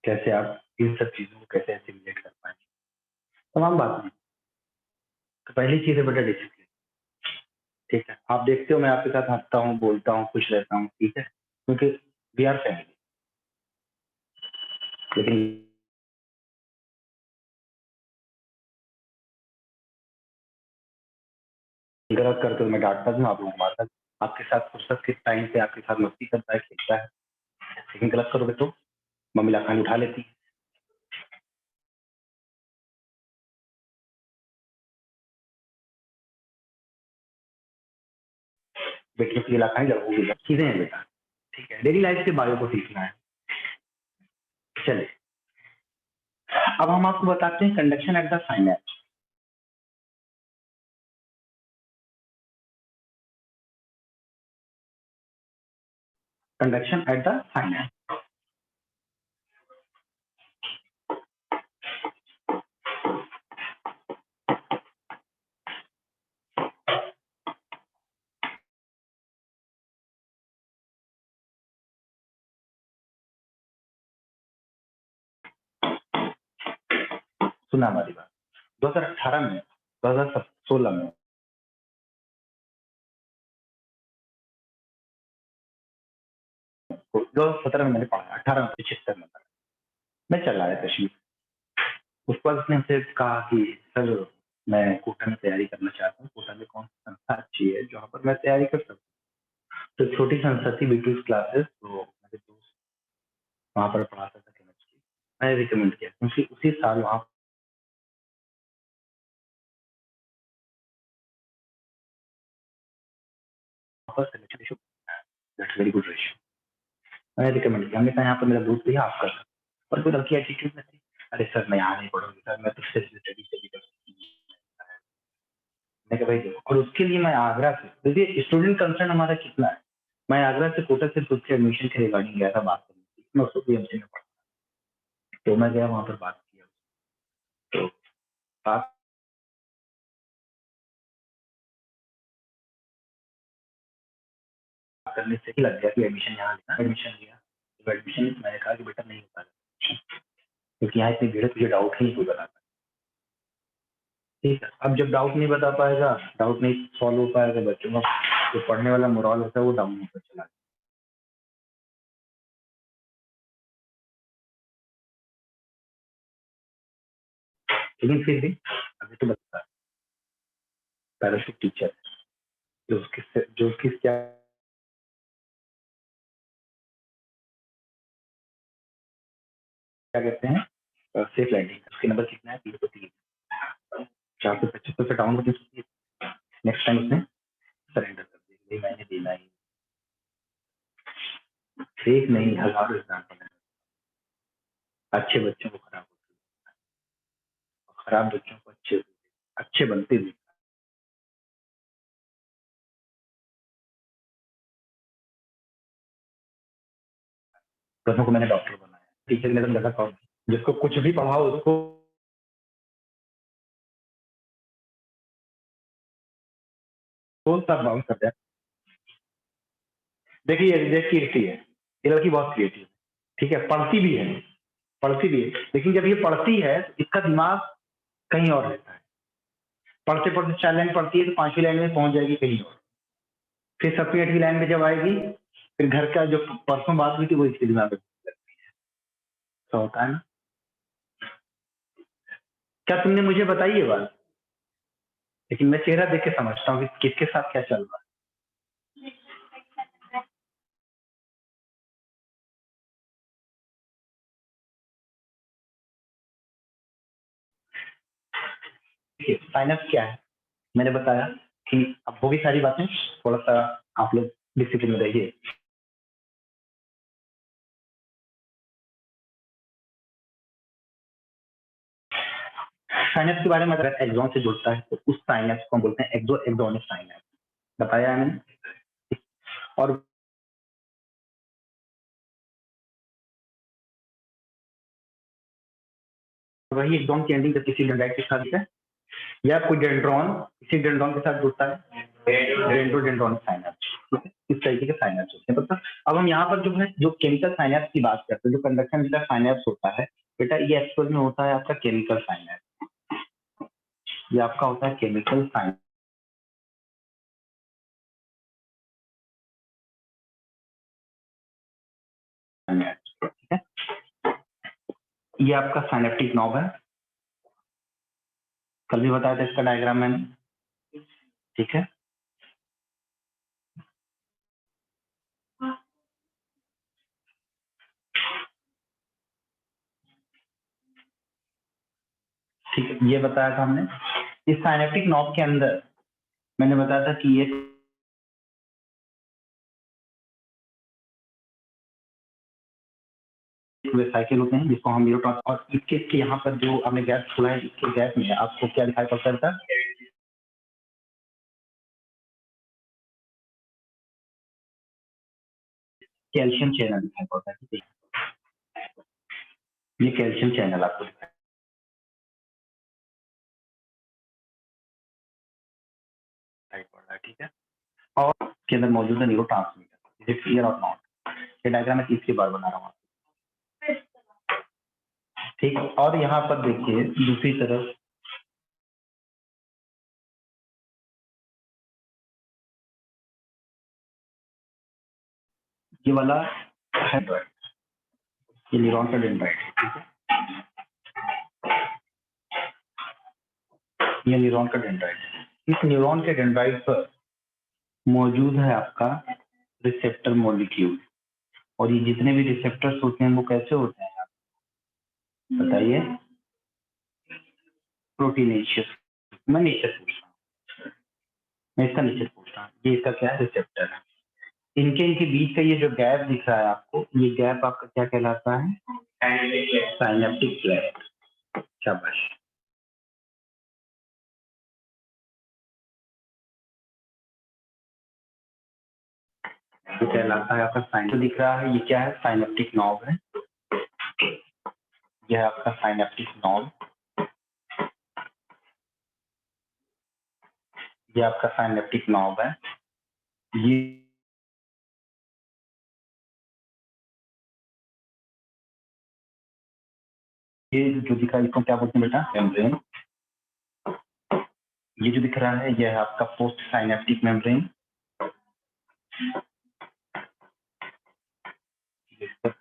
कैसे आप इन सब चीजों को कैसे एसिमुलेट कर पाएंगे, तमाम बात नहीं। तो पहली चीज है बेटा डिसिप्लिन। ठीक है, आप देखते हो मैं आपके साथ हंसता हूँ, बोलता हूँ, खुश रहता हूँ, ठीक है, क्योंकि वी आर फैमिली। लेकिन गलत करते हो मैं डांटता भी हूँ, आप लोगों को मारता भी हूँ। आपके साथ फुर्सत के टाइम पे आपके साथ मस्ती करता है, खेलता है। लेकिन गलत करोगे तो मम्मी लाखानी उठा लेती है, बेटियों की लाखानी, लड़कों की चीजें हैं बेटा। ठीक है, डेली लाइफ के बायो को सीखना है। चलिए, अब हम आपको बताते हैं conduction at the synapse. Conduction at the synapse. सुना हमारी बात। 2018 में, 2016 में, 2017 में मैंने पढ़ा, 18 में, 75 में पढ़ा। मैं चला आया कश्मीर। उसके बाद उसने हमसे कहा कि सर मैं कोटा में तैयारी करना चाहता हूँ, कोटा में कौन सी संस्था अच्छी है जहाँ पर मैं तैयारी कर सकूँ। तो छोटी संस्था थी बीटूस क्लासेस, तो मेरे दोस्त वहाँ पर पढ़ाता था केमिस्ट्री। मैंने रिकमेंड किया क्योंकि उसी साल वहाँ पर selection issue, that's very good ratio. मैंने रिकमेंड किया, हमने कहा यहाँ पर मेरा दोस्त भी है, आप कर सकते हैं। और कोई लड़की एटीट्यूड में थी, अरे सर मैं यहाँ नहीं पढ़ूंगी सर, मैं तो स्टडी स्टडी कर सकती हूँ। मैंने कहा भाई देखो, और उसके लिए मैं आगरा से, देखिए स्टूडेंट कंसर्न हमारा कितना है, मैं आगरा से कोटा से खुद के एडमिशन के रिगार्डिंग गया था बात करने की, मैं उसको पीएमसी में पढ़ा। तो मैं गया वहाँ पर बात किया, तो बात करने से ही लग गया कि एडमिशन यहाँ लेना। एडमिशन लिया, तो एडमिशन मैंने कहा कि बेटा नहीं होता है, क्योंकि यहाँ इतनी भीड़ है, तुझे डाउट ही नहीं कोई बताता। ठीक है, अब जब डाउट नहीं बता पाएगा, डाउट नहीं सॉल्व हो पाएगा, बच्चों का जो पढ़ने वाला मोरल होता है वो डाउन होकर चला जाता है। लेकिन फिर भी अभी तो बता, पैराशूट टीचर जो उसकी क्या क्या कहते हैं, सेफ लैंडिंग, उसके नंबर कितना है, 303, 475 से डाउन होती है। नेक्स्ट टाइम उसने सरेंडर कर दिया, मैंने देना ही, एक नहीं हजारों एग्जाम्पल है। अच्छे बच्चों को खराब होते हैं, खराब बच्चों को अच्छे अच्छे बनते भी। दोनों को मैंने डॉक्टर बनाया, टीचर ने तो लगा कौन जिसको कुछ भी पढ़ाओ उसको कौन सा बाउंस कर दिया। देखिए ये क्रिएटिव है, ये लड़की बहुत क्रिएटिव है, ठीक है, पढ़ती भी है, लेकिन जब ये पढ़ती है इसका दिमाग कहीं और रहता है। पढ़ते पढ़ते 4 लाइन पढ़ती है तो 5वीं लाइन में पहुंच जाएगी कहीं और, फिर 7वीं 8वीं लाइन में जब आएगी फिर घर का जो परसों बात हुई थी वो इसके दिमाग में तो होता है ना। क्या तुमने मुझे बताई ये बात, लेकिन मैं चेहरा देख के समझता हूँ कि किसके साथ क्या चल रहा है। साइनस क्या है मैंने बताया कि अब वो भी सारी बातें थोड़ा सा आप लोग डिसिप्लिन में रहिए। साइनस के बारे में अगर एक्सॉन से जुड़ता है तो उस साइनस को हम बोलते हैं एक्सोनिक साइनस, बताया है मैंने। और वही एक्सॉन की एंडिंग किसी डेंड्राइट के साथ है या कोई डेंड्रॉन इसी डेंड्रॉन के साथ जुड़ता है, डेंड्रोडेंड्रॉनिक साइनस, इस तरीके के साइनस होते हैं। मतलब अब हम यहाँ पर जो है जो केमिकल साइनस की बात करते हैं, जो कंडक्शन का साइनस होता है बेटा, ये एक्चुअल में होता है आपका केमिकल साइनस, ये आपका होता है केमिकल साइनस, ठीक है। ये आपका साइनेप्टिक नॉब है, कल भी बताया था इसका डायग्राम मैंने, ठीक है। ठीक है, ये बताया था हमने। इस साइनेप्टिक नॉब के अंदर मैंने बताया था कि ये साइकिल होते हैं जिसको हम न्यूरोट्रांस, और इसके यहाँ पर जो हमने गैस खोला है इसके गैस में आपको क्या दिखाई पड़ता है, कैल्शियम चैनल दिखाई पड़ता है, ये कैल्शियम चैनल आपको दिखाई पड़ रहा है, ठीक है। और के अंदर मौजूद है न्यूरोट्रांसमीटर, क्लियर और नॉट, ये डायग्राम मैं तीसरी बार बना रहा हूँ, ठीक। और यहाँ पर देखिए दूसरी तरफ ये वाला है, ये न्यूरॉन का डेंड्राइट है, ठीक है, ये न्यूरॉन का डेंड्राइट है। इस न्यूरॉन के डेंड्राइट पर मौजूद है आपका रिसेप्टर मॉलिक्यूल, और ये जितने भी रिसेप्टर्स होते हैं वो कैसे होते हैं आप बताइए, प्रोटीनेशियस। मैं नीचे पूछ रहा हूँ, मैं इसका नीचे पूछ रहा हूँ, ये इसका क्या है, रिसेप्टर है। इनके बीच का ये जो गैप दिख रहा है आपको, ये गैप आपका क्या कहलाता है, साइनेप्टिक गैप, शाबाश। ये कहलाता है आपका साइन, तो दिख रहा है ये क्या है, साइनेप्टिक नॉब है, यह आपका साइनेप्टिक नॉब, ये आपका साइनेप्टिक नॉब है, ये जो दिख रहा है इसको क्या बोलते हैं बेटा, मेम्ब्रेन। ये जो दिख रहा है यह है आपका post synaptic membrane,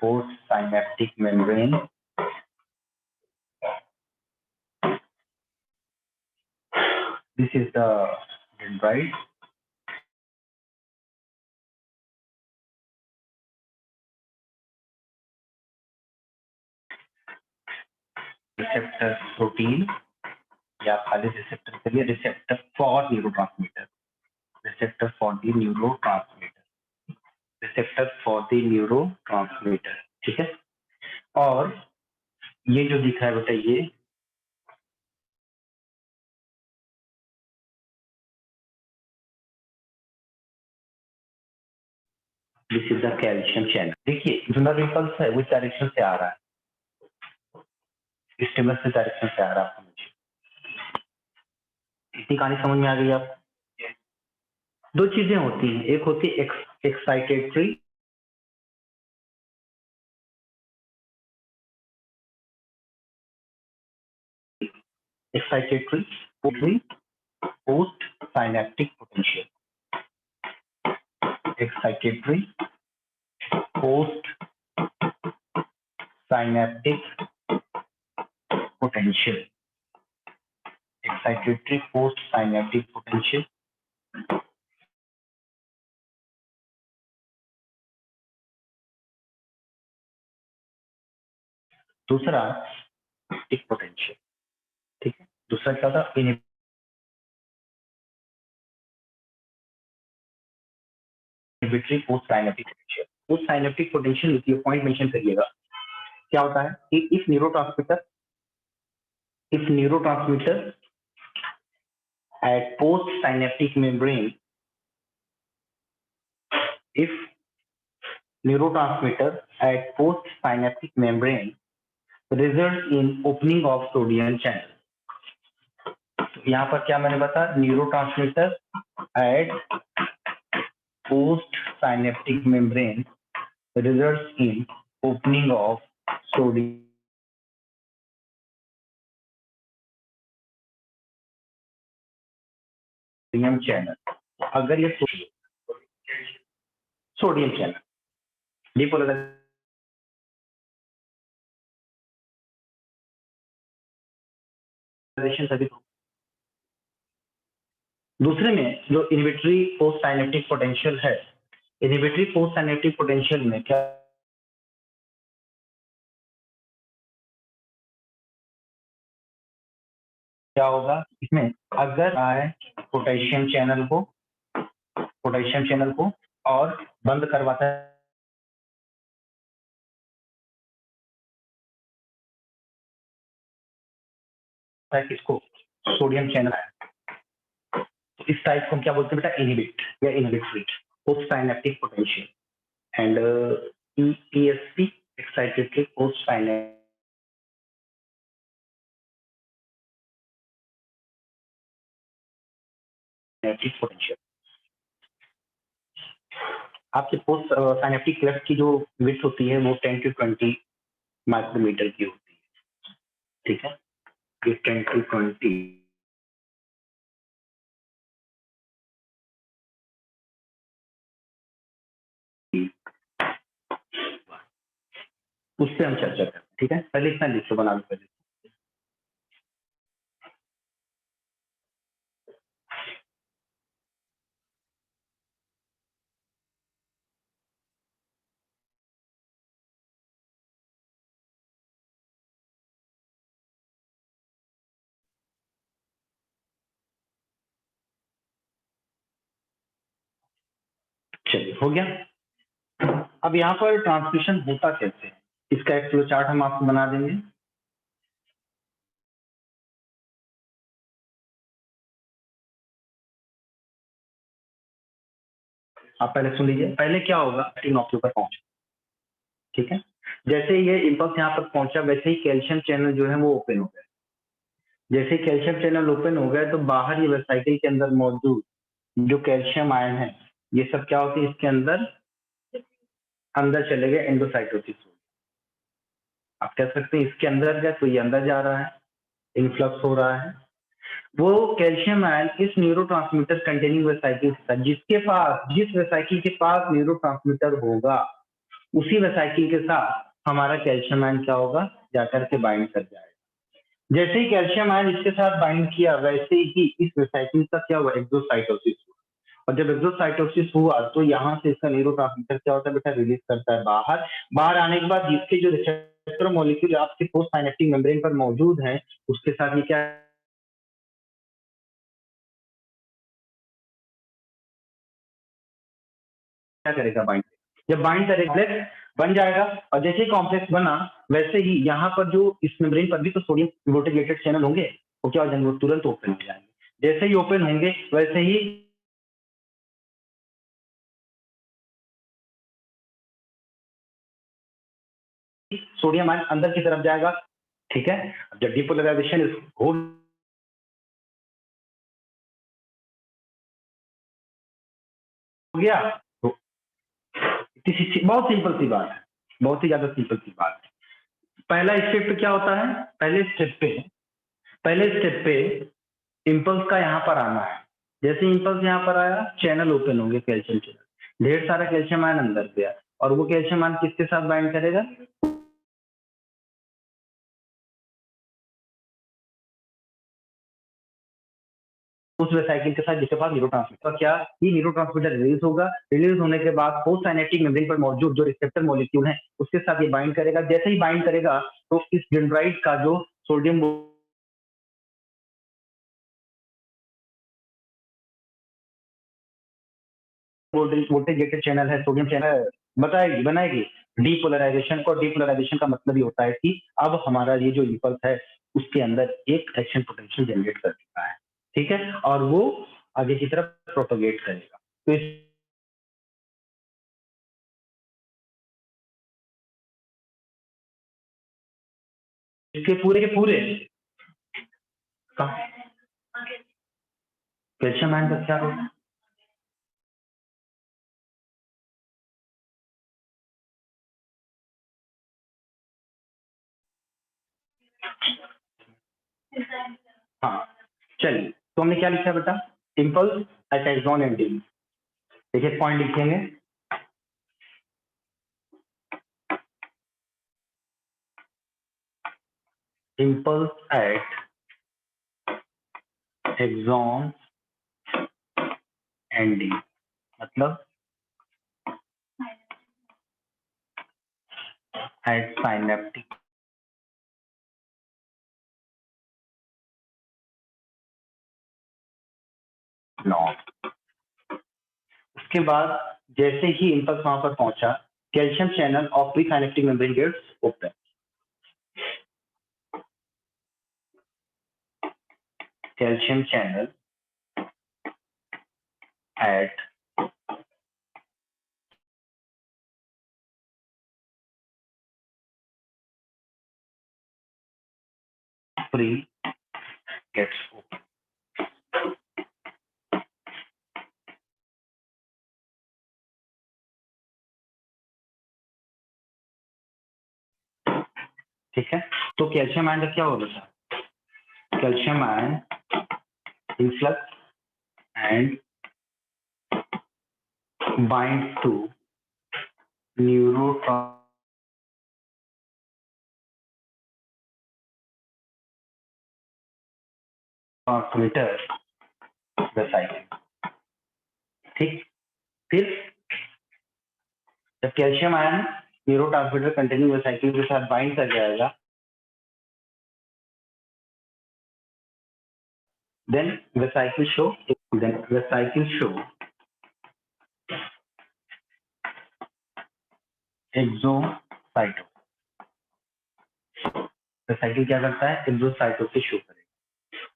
post synaptic membrane. This is the dendrite. Receptor protein या खाली रिसेप्टर के लिए receptor for neurotransmitter, receptor for the neurotransmitter, receptor for the neurotransmitter, ठीक है। और ये जो दिख रहा है बेटा this is the calcium channel. देखिए जो नर्व इम्पल्स है वो इस डायरेक्शन से आ रहा है, इस स्टिमुलस से डायरेक्शन से आ रहा है। आपको मुझे इतनी कहानी समझ में आ गई आपको? दो चीजें होती हैं, एक होती है excitatory post synaptic potential, excitatory post synaptic potential, excitatory post synaptic potential। दूसरा एक पोटेंशियल, ठीक है। दूसरा क्या था? Inhibitory post synaptic potential. Post synaptic potential ये पॉइंट मेंशन करिएगा। क्या होता है कि if neurotransmitter at post synaptic membrane, if neurotransmitter at post synaptic membrane results in opening of sodium channel। तो यहाँ पर क्या मैंने बताया? Neurotransmitter at post synaptic membrane results in opening of sodium channel। अगर ये सोडियम चैनल डिपोलराइजेशन सभी। दूसरे में जो इनहिबिटरी पोस्ट साइनेप्टिक पोटेंशियल है, इनहिबिटरी पोस्ट साइनेप्टिक पोटेंशियल में क्या होगा? इसमें अगर आए पोटेशियम चैनल को और बंद करवाता है किसको? Sodium channel. तो इस टाइप को हम क्या बोलते हैं बेटा? इनहिबिट या inhibitory post synaptic potential. And ESP excitatory post synaptic potential. आपके पोस्ट साइनेप्टिक क्लेफ्ट की जो विड्थ होती है वो 10 to 20 माइक्रोमीटर की होती है, ठीक है। ये 10 to 20 उससे हम चर्चा करते हैं, ठीक है। पहले इतना लिख लो, बना लो पहले। चलिए हो गया। अब यहाँ पर ट्रांसमिशन होता कैसे है, इसका एक फ्लो चार्ट हम आपको बना देंगे। आप पहले सुन लीजिए। पहले क्या होगा? नॉक्यू पर पहुंचे, ठीक है। जैसे ये इम्पल्स यहाँ पर पहुंचा वैसे ही कैल्शियम चैनल जो है वो ओपन हो गया। जैसे कैल्शियम चैनल ओपन हो गया तो बाहर ये वेसाइकिल के अंदर मौजूद जो कैल्शियम आयन है ये सब क्या होती है? इसके अंदर चले गए एंडोसाइटोसिस। आप कह सकते हैं इसके अंदर गया तो ये अंदर जा रहा है, इन्फ्लक्स हो रहा है। वो कैल्शियम आयन इस न्यूरोट्रांसमीटर कंटेनिंग वेसाइकिल जिस वेसाइकिल के पास न्यूरोट्रांसमीटर होगा उसी वेसाइकिल के साथ हमारा कैल्शियम आयन क्या होगा? जाकर के बाइंड कर जाएगा। जैसे ही कैल्शियम आयन इसके साथ बाइंड किया वैसे ही इस वेसाइकिल का क्या हुआ? एक्सोसाइटोसिस हुआ। और जब एक्सोसाइटोसिस हुआ तो यहाँ से इसका न्यूरोट्रांसमीटर क्या होता है बेटा? रिलीज करता है बाहर आने के बाद इसके जो रिसेप्टर मॉलिक्यूल आपके पोस्ट साइनेप्टिक मेम्ब्रेन पर मौजूद है उसके साथ ये क्या करेगा? बाइंड। जब बाइंड करेगा कॉम्प्लेक्स बन जाएगा और जैसे ही कॉम्प्लेक्स बना वैसे ही यहाँ पर जो इस मेम्ब्रेन पर भी तो सोडियम वोल्टेज चैनल होंगे, वो क्या हो जाएंगे? वो तुरंत ओपन हो जाएंगे। जैसे ही ओपन होंगे वैसे ही सोडियम आयन अंदर की तरफ जाएगा, ठीक है। जब डिपोलराइजेशन हो गया तो बहुत सिंपल सी बात है, बहुत ही ज्यादा सिंपल सी बात है। पहला स्टेप क्या होता है, पहले स्टेप पे इम्पल्स का यहाँ पर आना है। जैसे इम्पल्स यहाँ पर आया, चैनल ओपन होंगे, कैल्शियम चैनल, ढेर सारा कैल्शियम आयन अंदर गया, और वो कैल्शियम आयन किसके साथ बाइंड करेगा, उस वेसाइकिल के साथ जिसके पास न्यूरोट्रांसमीटर। क्या ये न्यूरोट्रांसमीटर रिलीज होगा, रिलीज होने के बाद पोस्ट साइनेप्टिक मेम्ब्रेन पर मौजूद जो रिसेप्टर मॉलिक्यूल है उसके साथ ये बाइंड करेगा। जैसे ही बाइंड करेगा तो इस डेंड्राइट का जो सोडियम वोल्टेज गेटेड चैनल है, सोडियम चैनल बनाएगी डीपोलराइजेशन को। डीपोलराइजेशन का मतलब ये होता है कि अब हमारा ये जो इम्पल्स है उसके अंदर एक एक्शन पोटेंशियल जनरेट कर चुका है, ठीक है, और वो आगे की तरफ प्रोपोगेट करेगा। तो इसके पूरे के पूरे कैल्शियम आयन का क्या होगा, हाँ चलिए, तो हमने क्या लिखा बेटा, impulse at axon end D. देखिए पॉइंट लिखेंगे, impulse at axon end D मतलब एट साइनेप्टिक नॉड। उसके बाद जैसे ही इम्पल्स वहां पर पहुंचा, calcium channel of pre synaptic membrane gates open. Calcium channel at pre gates open. ठीक है, तो कैल्शियम आयन का क्या होगा बेटा, calcium ion influx and bind to neurotransmitter vesicle. ठीक, फिर जब calcium ion neurotransmitter containing vesicle के साथ बाइंड कर जाएगा, then vesicle show एक्सोसाइटो। वेसाइकिल क्या करता है, एक्सोसाइटोसिस शो करेगा,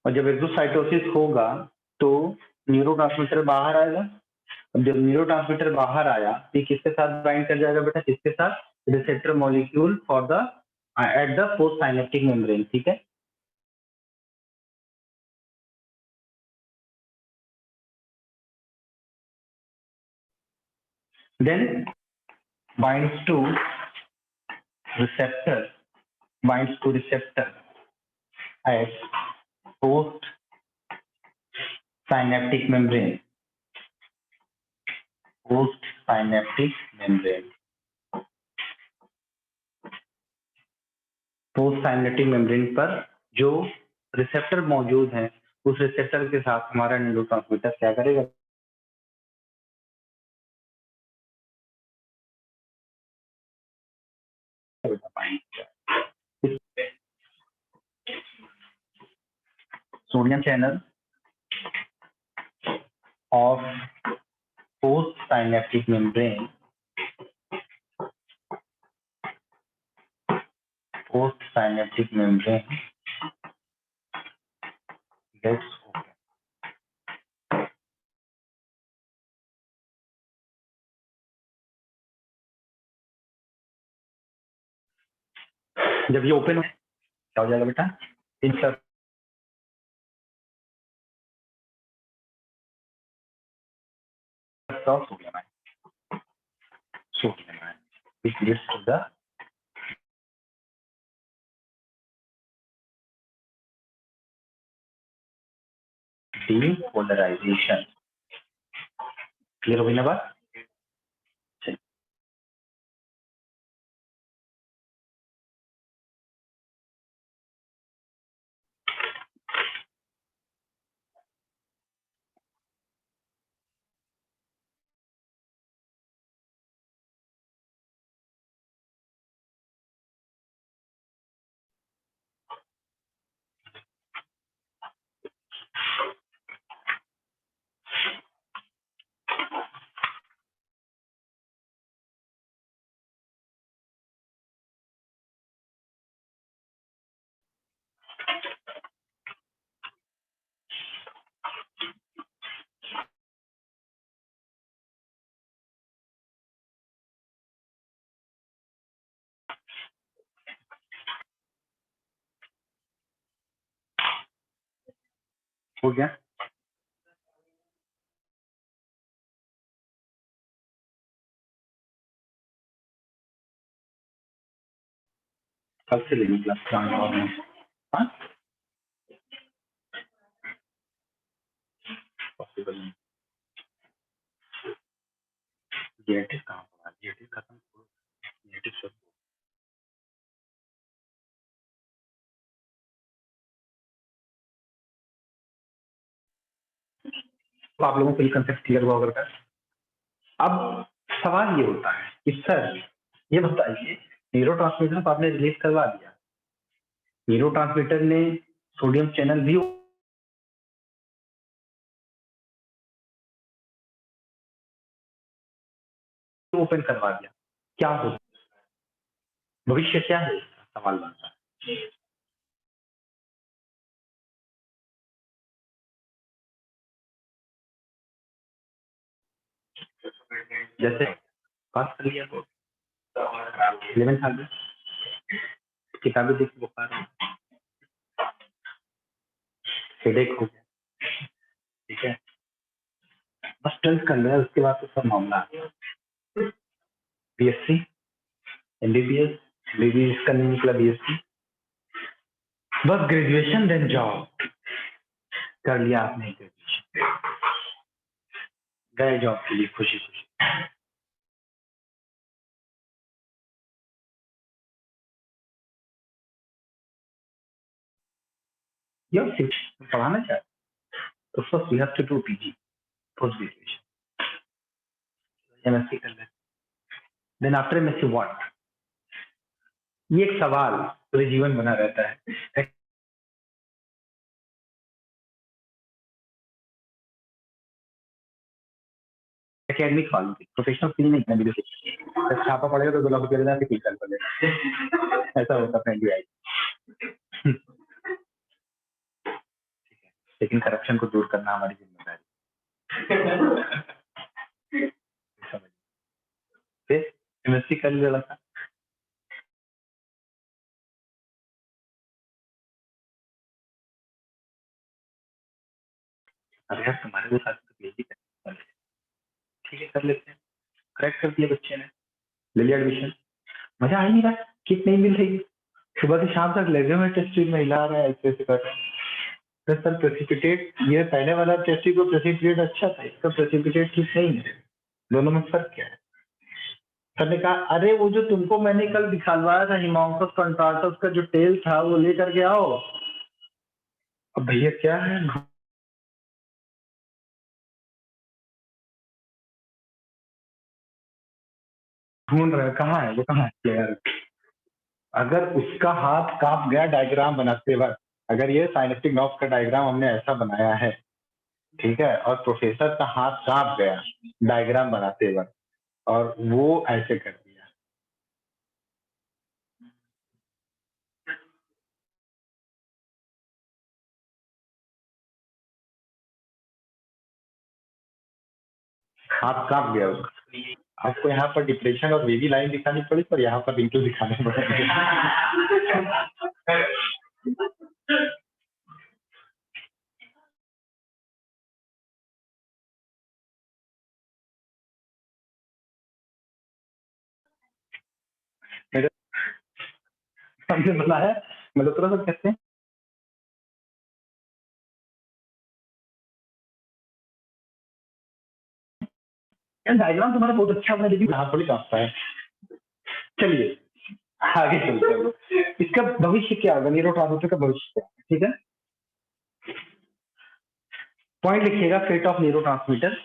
और जब एक्सोसाइटोसिस होगा तो न्यूरोट्रांसमीटर बाहर आएगा। अब जब न्यूरोट्रांसमीटर बाहर आया तो ये किसके साथ बाइंड कर जाएगा बेटा, किसके साथ, receptor molecule for the at the post synaptic membrane, ठीक है। Then binds to receptor at post synaptic membrane post synaptic membrane पर जो रिसेप्टर मौजूद है उस रिसेप्टर के साथ हमारा न्यूरोट्रांसमीटर क्या करेगा, sodium channel of post synaptic membrane gets open। जब ये ओपन हो क्या हो जाएगा बेटा, इंसर्ट हो गया मैं, सो गया मैं, which leads to the depolarization. Clear हो गई ना बात? हो गया? कल से लेंगे क्लास हाँ पॉसिबल नहीं, जेनेटिक कहाँ होगा, जेनेटिक खत्म, जेनेटिक सब तो आप लोगों को ये कंसेप्ट क्लियर हुआ होगा। अब सवाल ये होता है कि सर ये बताइए, न्यूरोट्रांसमीटर को आपने रिलीज करवा दिया, न्यूरोट्रांसमीटर ने सोडियम चैनल भी ओपन करवा दिया, क्या होगा, भविष्य क्या है, सवाल बनता है। जैसे पास कर लिया तो 11 साल में किताबें देख के बुखार है, हेडेक हो गया, ठीक है, बस 12th कर लिया, उसके बाद तो सब मामला बीएससी एमबीबीएस, बीबीएस का नहीं निकला बीएससी, बस ग्रेजुएशन देन जॉब कर लिया आपने, ग्रेजुएशन गए जॉब के लिए खुशी खुशी। या पढ़ाना चाहते तो first you have to do PG, post graduation, MSc कर ले, देन आफ्टर एमएससी व्हाट, ये एक सवाल पूरे जीवन बना रहता है। एकेडमिक वालों की प्रोफेशनल फील नहीं करनी, जैसे छापा पड़ेगा तो 2 लाख रुपया देना, फिर फील कर पड़ेगा, ऐसा होता फ्रेंडली आई। लेकिन करप्शन को दूर करना हमारी जिम्मेदारी। फिर एमएससी कर लिया लड़का, अरे यार तुम्हारे को साथ तो पीएचडी कर, ठीक है कर लेते हैं, क्रैक कर दिया बच्चे ने, ले लिया एडमिशन, मजा आ ही नहीं रहा, किट नहीं मिल रही, सुबह से शाम तक लेगे में टेस्ट ट्यूब में हिला रहा है, ऐसे ऐसे कर रहा है। तो सर प्रेसिपिटेट, ये पहले वाला टेस्ट ट्यूब का प्रेसिपिटेट अच्छा था, इसका प्रेसिपिटेट ठीक नहीं है, दोनों में फर्क क्या है? सर ने कहा अरे वो जो तुमको मैंने कल दिखालवाया था हिमांकस कॉन्ट्राक्टर्स का जो टेल था वो लेकर के आओ। अब भैया क्या है, ढूंढ रहे कहाँ है वो, कहाँ है यार, अगर उसका हाथ कांप गया डायग्राम बनाते वक्त, अगर ये साइनेप्टिक नॉब का डायग्राम हमने ऐसा बनाया है, ठीक है, और प्रोफेसर का हाथ कांप गया डायग्राम बनाते वक्त और वो ऐसे कर दिया, हाथ कांप गया उसका। आपको यहाँ पर डिप्रेशन और वेवी लाइन दिखानी पड़ी और यहाँ पर इंटू दिखाने पड़ेंगे। हमने बनाया मतलब थोड़ा सा कहते हैं डायग्राम तुम्हारा बहुत अच्छा बना, लेकिन यहाँ थोड़ी कांपता है। चलिए आगे चलते हैं। इसका भविष्य क्या होगा, न्यूरोट्रांसमीटर का भविष्य क्या है, ठीक है। पॉइंट लिखिएगा, fate of neurotransmitter.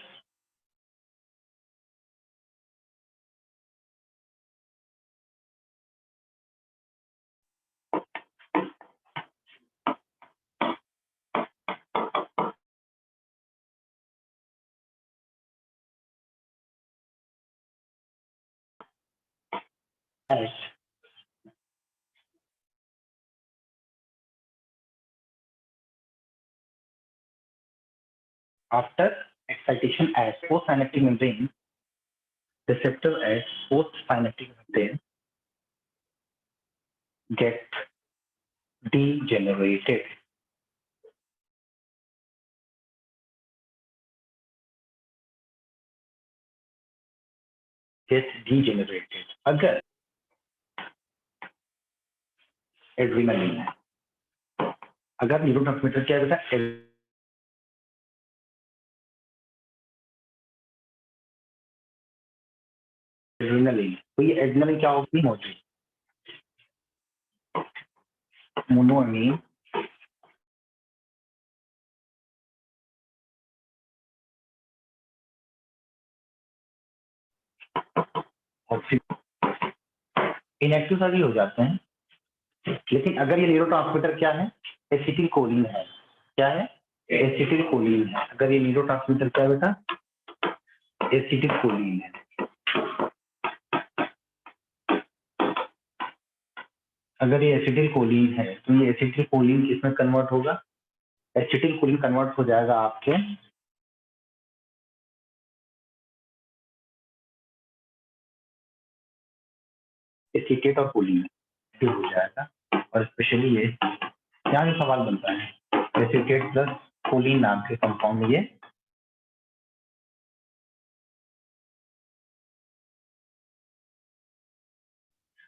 After excitation as postsynaptic membrane, receptor as postsynaptic membrane get degenerated. Get degenerated. अगर एड्रीनलिन है, अगर न्यूरोट्रांसमीटर क्या है बेटा, एड्रीनलिन, तो ये एड्रीनलिन क्या होगी, मौजूद मोनोअमीन इनएक्टिव सारी हो जाते हैं। लेकिन अगर ये न्यूरोट्रांसमीटर क्या है, एसिटिलकोलिन है, क्या है, एसिटिलकोलिन है। अगर ये न्यूरोट्रांसमीटर क्या है बेटा, एसिटिलकोलिन है। अगर ये एसिटिलकोलिन है तो ये एसिटिलकोलिन किसमें कन्वर्ट होगा, एसिटिलकोलिन कन्वर्ट हो जाएगा आपके एसीटेट और कोलिन हो जाएगा। और स्पेशली ये यहाँ भी सवाल बनता है, एसीटेट प्लस कोलिन नाम के कंपाउंड में ये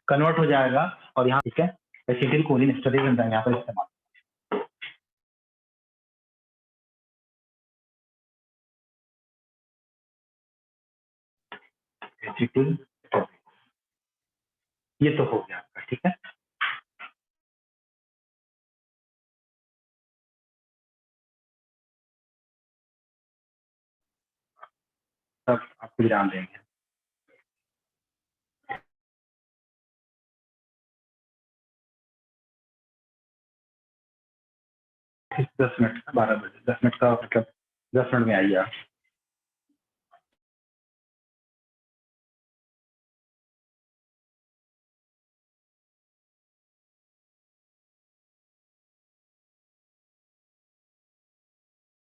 कन्वर्ट हो जाएगा। और यहाँ ठीक है, एसिटिलकोलिन स्टडी बनता है यहाँ पर इस्तेमाल। एसिटिल, ये तो हो गया आपका, ठीक है। तब आपको ध्यान देंगे। 10 मिनट, 12 बजे, 10 मिनट का मतलब 10 मिनट में आइए आप।